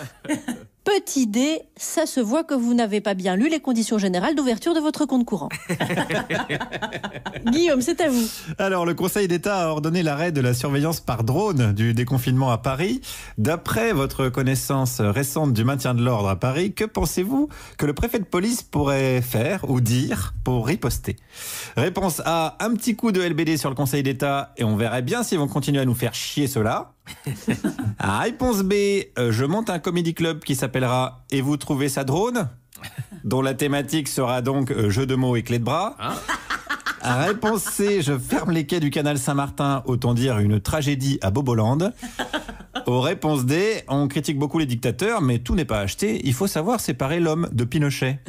Petit D, ça se voit que vous n'avez pas bien lu les conditions générales d'ouverture de votre compte courant. Guillaume, c'est à vous. Alors, le Conseil d'État a ordonné l'arrêt de la surveillance par drone du déconfinement à Paris. D'après votre connaissance récente du maintien de l'ordre à Paris, que pensez-vous que le préfet de police pourrait faire ou dire pour riposter? Réponse A, un petit coup de LBD sur le Conseil d'État et on verrait bien s'ils vont continuer à nous faire chier ceux-là. Réponse B, je monte un comédie club qui s'appellera « Et vous trouvez ça drone ?» dont la thématique sera donc jeu de mots et clé de bras. Réponse C, je ferme les quais du canal Saint-Martin, autant dire une tragédie à Boboland. Aux réponses D, on critique beaucoup les dictateurs, mais tout n'est pas acheté, il faut savoir séparer l'homme de Pinochet.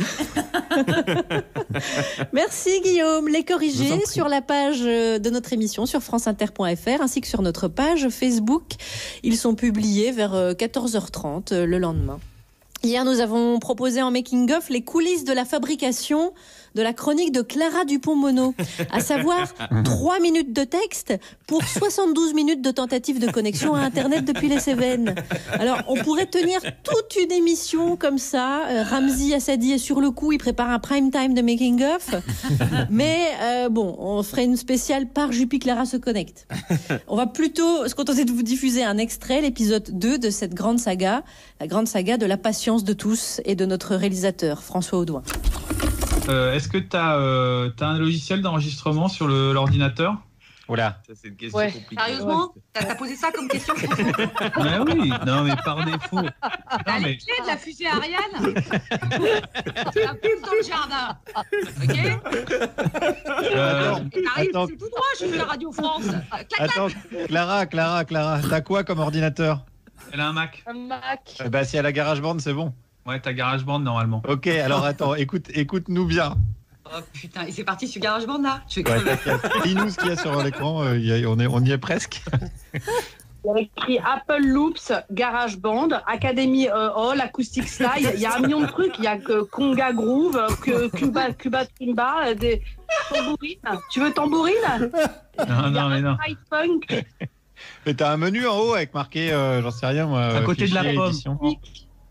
Merci Guillaume. Les corrigés sur la page de notre émission sur franceinter.fr ainsi que sur notre page Facebook. Ils sont publiés vers 14h30 le lendemain. Hier, nous avons proposé en making-of les coulisses de la fabrication de la chronique de Clara Dupont-Moreau, à savoir 3 minutes de texte pour 72 minutes de tentative de connexion à Internet depuis les Cévennes. Alors, on pourrait tenir toute une émission comme ça. Ramzi Assadi est sur le coup, il prépare un prime time de making-of. Mais bon, on ferait une spéciale par Juppie Clara se connecte. On va plutôt se contenter de vous diffuser un extrait, l'épisode 2 de cette grande saga, la grande saga de la patience de tous et de notre réalisateur, François Audouin. Est-ce que tu as un logiciel d'enregistrement sur l'ordinateur? Oula. Ça, c'est une question compliquée. Sérieusement? T'as posé ça comme question? Mais oui, non mais par défaut. T'as les clés de la fusée Ariane? La pub dans le jardin. Ok? T'arrives, c'est tout droit, je fais Radio France. Clac, Attends, Clara, t'as quoi comme ordinateur? Elle a un Mac. Un Mac. Bah si elle a GarageBand, c'est bon. Ouais, t'as GarageBand normalement. Ok, alors attends, écoute-nous bien. Oh putain, et c'est parti sur GarageBand là? Je vais Ouais, dis-nous ce qu'il y a sur l'écran, on y est presque. Il y a écrit Apple Loops, GarageBand, Academy Hall, Acoustic Slide. Il y a 1 million de trucs. Il y a Conga Groove, Cuba Timba, des tambourines. Tu veux tambourine? Non, mais non. Fight Funk. Mais t'as un menu en haut avec marqué, j'en sais rien moi. À côté de la pomme. Édition.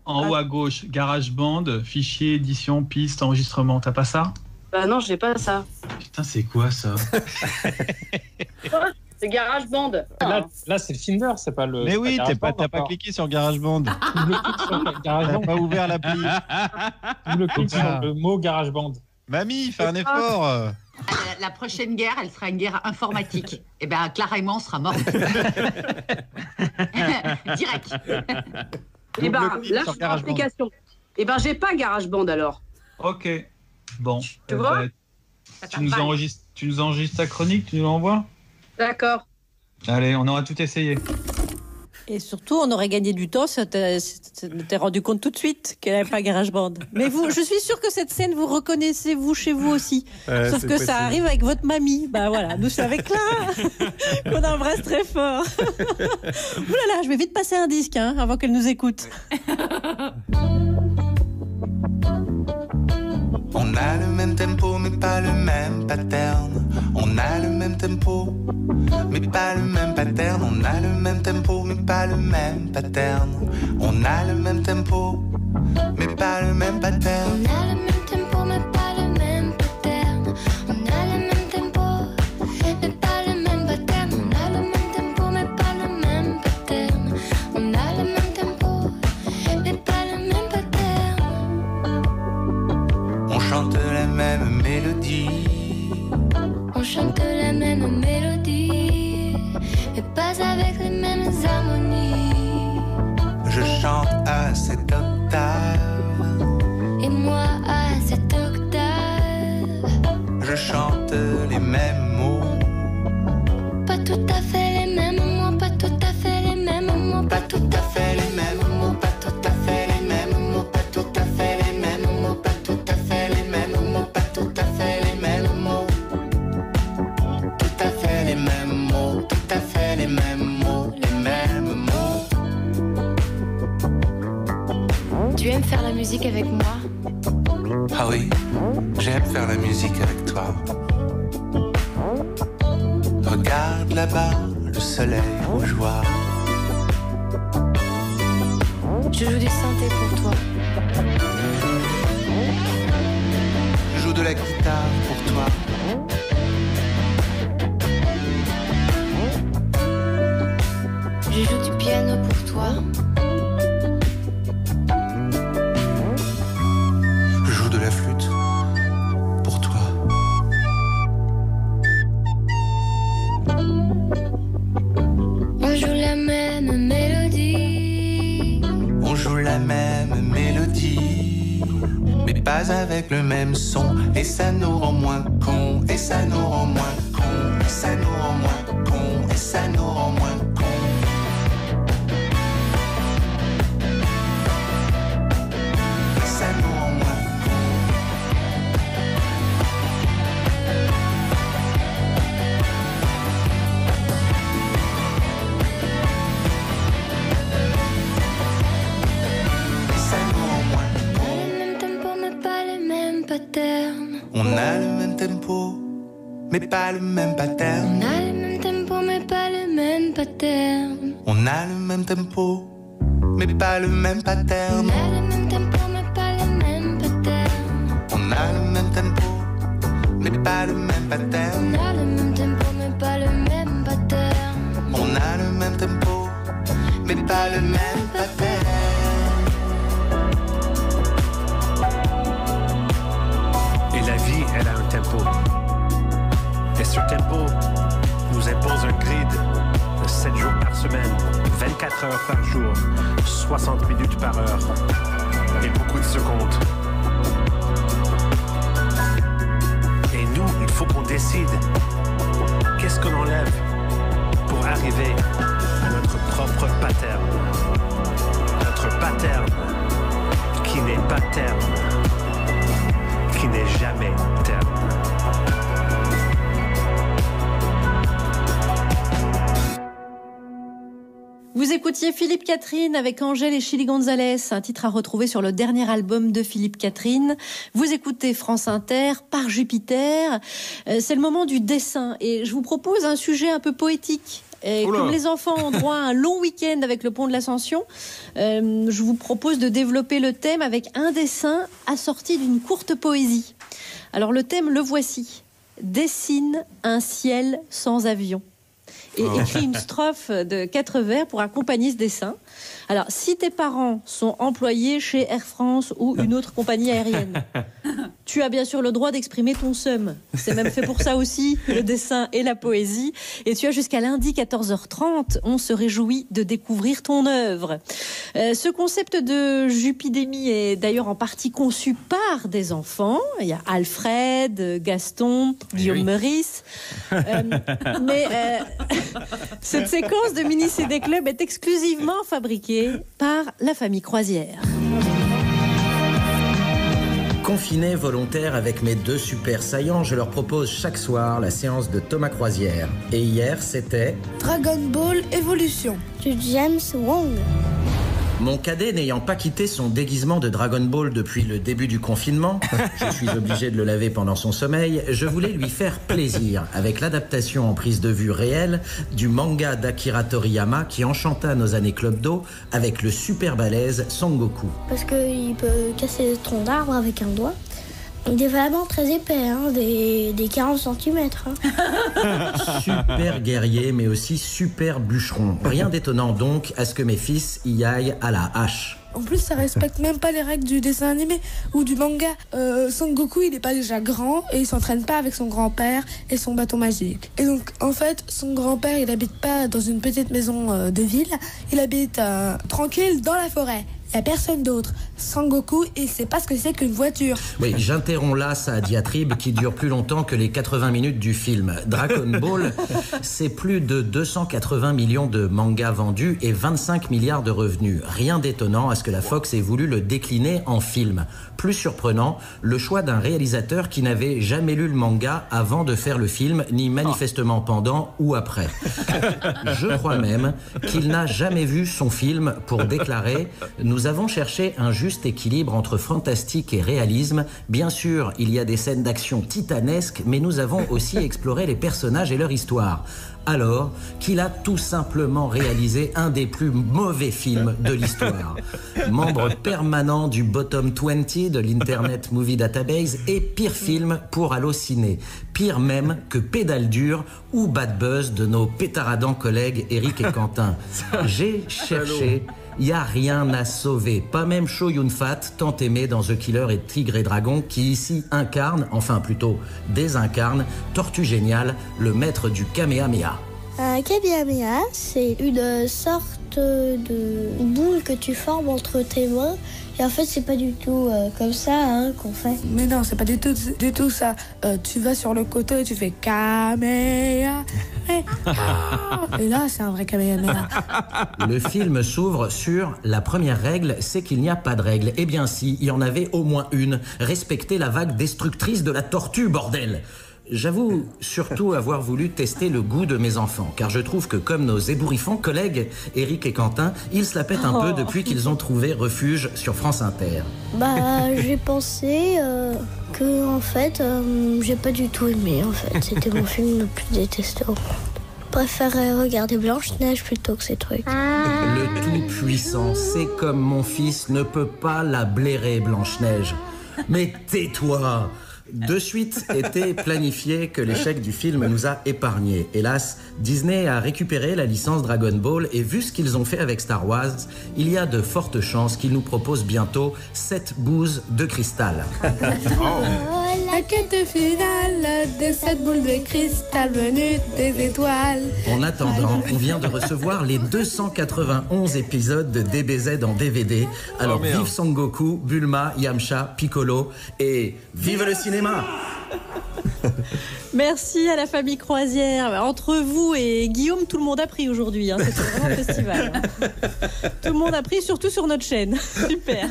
En haut à gauche, GarageBand, fichier, édition, piste, enregistrement. T'as pas ça? Bah non, j'ai pas ça. Putain, c'est quoi ça? C'est GarageBand. Là c'est le Finder, c'est pas le. Mais oui, t'as pas cliqué sur GarageBand. T'as pas ouvert l'appli. Le clic sur le mot GarageBand. Mamie, fais un effort. La prochaine guerre, elle sera une guerre informatique. Et ben Clara et moi, on sera morts. Direct. Et ben là, je suis en application. Et ben j'ai pas GarageBand alors. Ok. Bon. Tu vois? Tu nous enregistres ta chronique, tu nous l'envoies? D'accord. Allez, on aura tout essayé. Et surtout, on aurait gagné du temps si on t'es rendu compte tout de suite qu'elle n'avait pas GarageBand. Mais vous, je suis sûre que cette scène, vous reconnaissez, vous, chez vous aussi. Sauf que possible. Ça arrive avec votre mamie. Bah voilà, nous, c'est avec Clara qu'on embrasse très fort. Ouh là là, je vais vite passer un disque avant qu'elle nous écoute. On a le même tempo mais pas le même pattern. On a le même tempo mais pas le même pattern. On a le même tempo mais pas le même pattern. On a le même tempo mais pas le même pattern. On a le même tempo mais pas le même pattern. On a le même tempo mais pas le même pattern. On a le même tempo mais pas le même pattern. On a le même tempo mais pas le même pattern. On chante la même mélodie. On chante la même mélodie, mais pas avec les mêmes harmonies. Je chante à cette octave, et moi à cette octave. Je chante les mêmes mots, pas tout à fait les mêmes mots, pas tout à fait les mêmes mots, pas tout à fait les mêmes mots, pas tout à fait les mêmes mots, pas tout à fait les mêmes mots, pas tout à fait les mêmes mots, pas tout à fait les mêmes mots. Tout à fait les mêmes mots, tout à fait les mêmes mots, les mêmes mots. Tu aimes faire la musique avec moi? Ah oui, j'aime faire la musique avec toi. Regarde là-bas, le soleil rougeoir. Je joue du synthé pour toi. Je joue de la guitare pour toi. Je joue du piano pour toi. Je joue de la flûte pour toi. On joue la même mélodie. On joue la même mélodie, mais pas avec le même son. Et ça nous rend moins cons. Et ça nous rend moins cons. Et ça nous rend moins cons. Et ça nous rend moins cons. On a le même tempo, mais pas le même pattern. On a le même tempo, mais pas le même pattern. On a le même tempo, mais pas le même pattern. On a le même tempo, mais pas le même pattern. On a le même tempo, mais pas le même pattern. On a le même tempo, mais pas le même pattern. On a le même tempo, mais pas le même pattern. La vie, elle a un tempo. Et ce tempo nous impose un grid de 7 jours par semaine, 24 heures par jour, 60 minutes par heure et beaucoup de secondes. Et nous, il faut qu'on décide qu'est-ce qu'on enlève pour arriver à notre propre pattern. Notre pattern qui n'est pas terme, qui n'est jamais terme. Vous écoutiez Philippe Catherine avec Angèle et Chili Gonzalez, un titre à retrouver sur le dernier album de Philippe Catherine. Vous écoutez France Inter, Par Jupiter. C'est le moment du dessin et je vous propose un sujet un peu poétique. Et comme les enfants ont droit à un long week-end avec le pont de l'Ascension, je vous propose de développer le thème avec un dessin assorti d'une courte poésie. Alors le thème, le voici. Dessine un ciel sans avion. Et écris une strophe de 4 vers pour accompagner ce dessin. Alors, si tes parents sont employés chez Air France ou une autre compagnie aérienne, tu as bien sûr le droit d'exprimer ton seum. C'est même fait pour ça aussi, le dessin et la poésie. Et tu as jusqu'à lundi 14h30. On se réjouit de découvrir ton œuvre. Ce concept de Jupidémie est d'ailleurs en partie conçu par des enfants. Il y a Alfred, Gaston, Guillaume Meurice. Mais Cette séquence de mini CD Club est exclusivement fabriquée par la famille Croisière. Confiné volontaire avec mes 2 super saillants, je leur propose chaque soir la séance de Thomas Croisière. Et hier, c'était... Dragon Ball Evolution de James Wong. Mon cadet n'ayant pas quitté son déguisement de Dragon Ball depuis le début du confinement, je suis obligé de le laver pendant son sommeil, je voulais lui faire plaisir avec l'adaptation en prise de vue réelle du manga d'Akira Toriyama qui enchanta nos années Club Do avec le super balèze Son Goku. Parce qu'il peut casser des troncs d'arbres avec un doigt. Il est vraiment très épais, hein, des 40 cm. Hein. Super guerrier, mais aussi super bûcheron. Rien d'étonnant donc à ce que mes fils y aillent à la hache. En plus, ça respecte même pas les règles du dessin animé ou du manga. Son Goku, il est pas déjà grand et il s'entraîne pas avec son grand-père et son bâton magique. Et donc, en fait, son grand-père, il habite pas dans une petite maison de ville. Il habite tranquille dans la forêt. Il n'y a personne d'autre. Sangoku, il sait pas ce que c'est qu'une voiture. Oui, j'interromps là sa diatribe qui dure plus longtemps que les 80 minutes du film. Dragon Ball, c'est plus de 280 millions de mangas vendus et 25 milliards de revenus. Rien d'étonnant à ce que la Fox ait voulu le décliner en film. Plus surprenant, le choix d'un réalisateur qui n'avait jamais lu le manga avant de faire le film, ni manifestement pendant ou après. Je crois même qu'il n'a jamais vu son film pour déclarer « Nous avons cherché un juste équilibre entre fantastique et réalisme. Bien sûr, il y a des scènes d'action titanesques, mais nous avons aussi exploré les personnages et leur histoire. » Alors qu'il a tout simplement réalisé un des plus mauvais films de l'histoire. Membre permanent du Bottom 20 de l'Internet Movie Database et pire film pour Allociné. Pire même que Pédale dure ou Bad Buzz de nos pétaradants collègues Eric et Quentin. J'ai cherché... Il n'y a rien à sauver, pas même Chow Yun-fat, tant aimé dans The Killer et Tigre et Dragon, qui ici incarne, enfin plutôt désincarne, Tortue Géniale, le maître du Kamehameha. Un Kamehameha, c'est une sorte de boule que tu formes entre tes mains. Et en fait, c'est pas du tout comme ça hein, qu'on fait. Mais non, c'est pas du tout ça. Tu vas sur le côté et tu fais Kamehameha. Et là, c'est un vrai Kamehameha. Le film s'ouvre sur la première règle, c'est qu'il n'y a pas de règle. Eh bien si, il y en avait au moins une. Respecter la vague destructrice de la tortue, bordel. J'avoue surtout avoir voulu tester le goût de mes enfants, car je trouve que comme nos ébouriffants collègues Eric et Quentin, ils se la pètent un peu depuis qu'ils ont trouvé refuge sur France Inter. Bah, j'ai pensé que, en fait, j'ai pas du tout aimé, en fait. C'était mon film le plus détesté au monde. Je préférais regarder Blanche-Neige plutôt que ces trucs. Le tout-puissant, c'est comme mon fils ne peut pas la blairer, Blanche-Neige. Mais tais-toi! De suite était planifié que l'échec du film nous a épargnés. Hélas, Disney a récupéré la licence Dragon Ball et vu ce qu'ils ont fait avec Star Wars, il y a de fortes chances qu'ils nous proposent bientôt 7 bouses de cristal. La quête finale de 7 boules de cristal venues des étoiles. En attendant, on vient de recevoir les 291 épisodes de DBZ en DVD. Alors vive Son Goku, Bulma, Yamcha, Piccolo et vive le cinéma! Merci à la famille Croisière. Entre vous et Guillaume, tout le monde a pris aujourd'hui. Hein. C'était vraiment un festival. Hein. Tout le monde a pris, surtout sur notre chaîne. Super.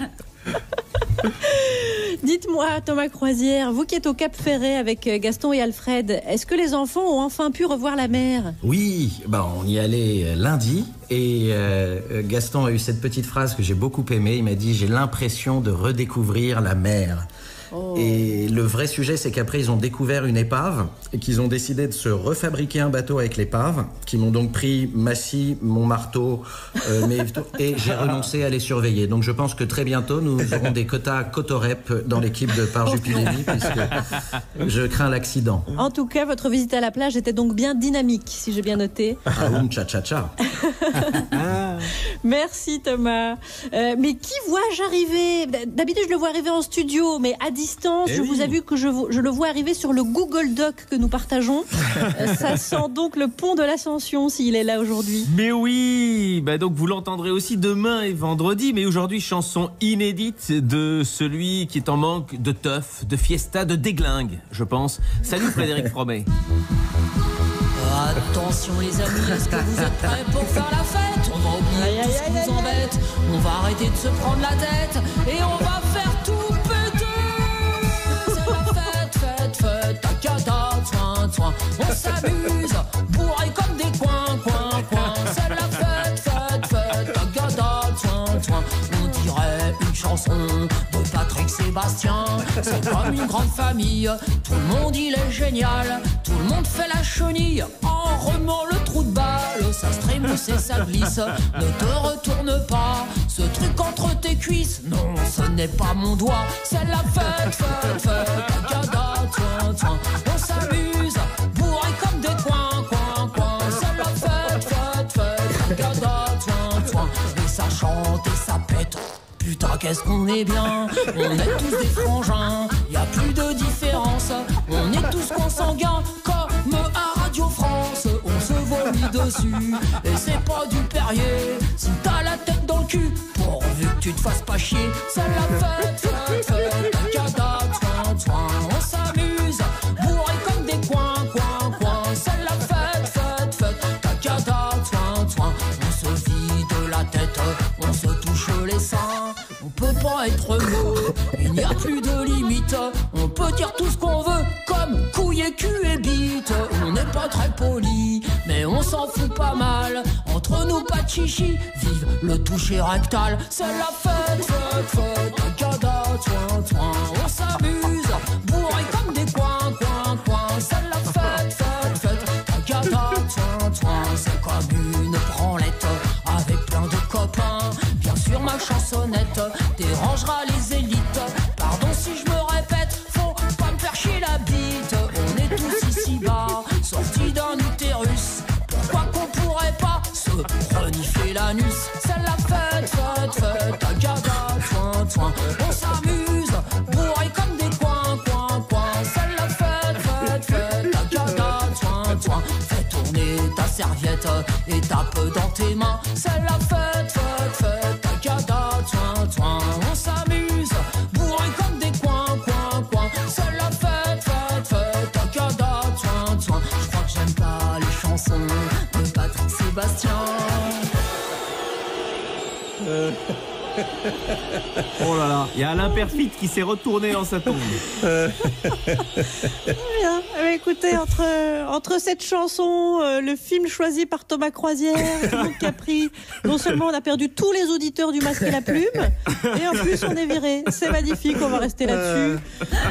Dites-moi, Thomas Croisière, vous qui êtes au Cap Ferret avec Gaston et Alfred, est-ce que les enfants ont enfin pu revoir la mer? Oui, on y allait lundi et Gaston a eu cette petite phrase que j'ai beaucoup aimée. Il m'a dit « J'ai l'impression de redécouvrir la mer ». Oh. Et le vrai sujet, c'est qu'après, ils ont découvert une épave et qu'ils ont décidé de se refabriquer un bateau avec l'épave, qui m'ont donc pris ma scie, mon marteau, et j'ai renoncé à les surveiller. Donc je pense que très bientôt, nous aurons des quotas cotorep dans l'équipe de Par Jupidémie, puisque je crains l'accident. En tout cas, votre visite à la plage était donc bien dynamique, si j'ai bien noté. Ah, cha-cha-cha. Merci Thomas. Mais qui vois-je arriver? D'habitude, je le vois arriver en studio, mais à distance, je vous avoue que je le vois arriver sur le Google Doc que nous partageons. Ça sent donc le pont de l'Ascension s'il est là aujourd'hui. Mais oui, donc vous l'entendrez aussi demain et vendredi. Mais aujourd'hui, chanson inédite de celui qui est en manque de teuf, de fiesta, de déglingue, je pense. Salut Frédéric Fromet. Attention les amis, est-ce que vous êtes prêts pour faire la fête? On va oublier tout ce qui nous embête. On va arrêter de se prendre la tête et on va faire tout péter. C'est la fête, tacada, soin. On s'amuse, bourré comme des coins. C'est la fête, tacada, soin. On dirait une chanson de Patrick Sébastien. C'est comme une grande famille, tout le monde il est génial. Tout le monde fait la chenille en remuant le trou de balle. Ça se trémousse et ça glisse, ne te retourne pas. Ce truc entre tes cuisses, non ce n'est pas mon doigt. C'est la fête, tacada, soin. On s'amuse, bourré comme des coins. C'est la fête, tacada, soin. Et ça chante et ça pète. Putain qu'est-ce qu'on est bien, on est tous des frangins, y a plus de différence, on est tous consanguins comme à Radio France, on se vomit dessus, et c'est pas du Perrier, si t'as la tête dans le cul, pourvu que tu te fasses pas chier, c'est la fête, tacada, soin, on s'amuse, bourré comme des coins, c'est la fête, tacada, soin, on se vide la tête, on se touche les seins. On peut pas être mot, il n'y a plus de limite. On peut dire tout ce qu'on veut, comme couille et cul et bite. On n'est pas très poli, mais on s'en fout pas mal. Entre nous, pas de chichi, vive le toucher rectal. C'est la fête, tacada, soin. On s'amuse, bourré comme des coins. C'est la fête, tacada, soin. C'est comme une branlette avec plein de copains. Bien sûr, ma chansonnette dérangera les élites. Pardon si je me répète, faut pas me faire chier la bite. On est tous ici bas, sortis d'un utérus. Pourquoi qu'on pourrait pas se renifler l'anus? C'est la fête, tacada, soin. On s'amuse, bourré comme des coins. C'est la fête, tacada, soin. Fais tourner ta serviette et tape dans tes mains. C'est la fête, tacada, soin. On s'amuse, bourré comme des coins. C'est la fête, tacada, soin. Je crois que j'aime pas les chansons de Patrick Sébastien. Oh là là, il y a Alain Perfit qui s'est retourné dans sa tombe. Bien. Écoutez, entre cette chanson, le film choisi par Thomas Croisière, qui a pris, non seulement on a perdu tous les auditeurs du Masque et la Plume, et en plus on est viré. C'est magnifique, on va rester là-dessus.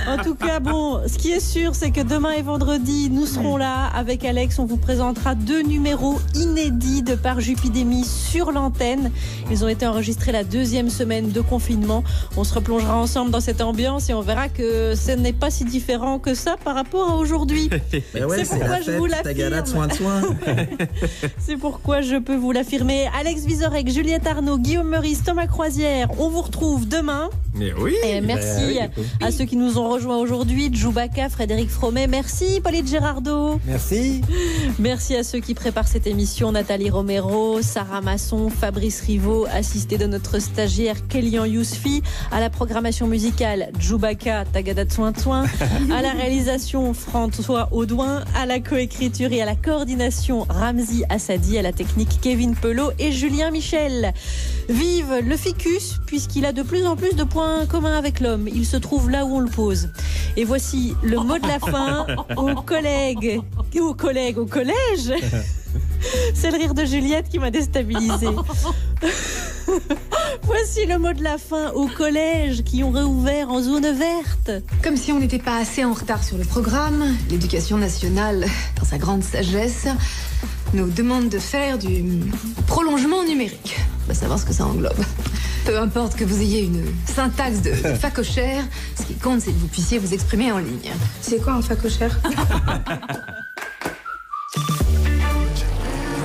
En tout cas, bon, ce qui est sûr, c'est que demain et vendredi, nous serons là avec Alex. On vous présentera 2 numéros inédits de Par Jupidémie sur l'antenne. Ils ont été enregistrés la 2e semaine de confinement. On se replongera ensemble dans cette ambiance et on verra que ce n'est pas si différent que ça par rapport à aujourd'hui. Ouais, c'est pourquoi je vous l'affirme. C'est pourquoi je peux vous l'affirmer. Alex Vizorek, Juliette Arnaud, Guillaume Meurice, Thomas Croisière, on vous retrouve demain. Mais oui. Et merci à ceux qui nous ont rejoints aujourd'hui, Djoubaka, Frédéric Fromet, merci Pauline Gérardot. Merci. Merci à ceux qui préparent cette émission, Nathalie Romero, Sarah Masson, Fabrice Rivaud, assisté de notre stagiaire Kélian Yousfi, à la programmation musicale Djoubaka, Tagada Tsouin Tsouin, à la réalisation François Audouin, à la coécriture et à la coordination Ramzi Assadi, à la technique Kevin Pelot et Julien Michel. Vive le ficus, puisqu'il a de plus en plus de points communs avec l'homme. Il se trouve là où on le pose. Et voici le mot de la fin aux collègues, au collège. C'est le rire de Juliette qui m'a déstabilisée. Voici le mot de la fin aux collèges qui ont réouvert en zone verte. Comme si on n'était pas assez en retard sur le programme, l'éducation nationale, dans sa grande sagesse, nous demande de faire du prolongement numérique. On va savoir ce que ça englobe. Peu importe que vous ayez une syntaxe de facochère, ce qui compte, c'est que vous puissiez vous exprimer en ligne. C'est quoi un facochère?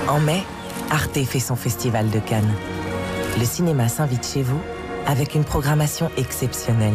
En mai, Arte fait son festival de Cannes. Le cinéma s'invite chez vous avec une programmation exceptionnelle.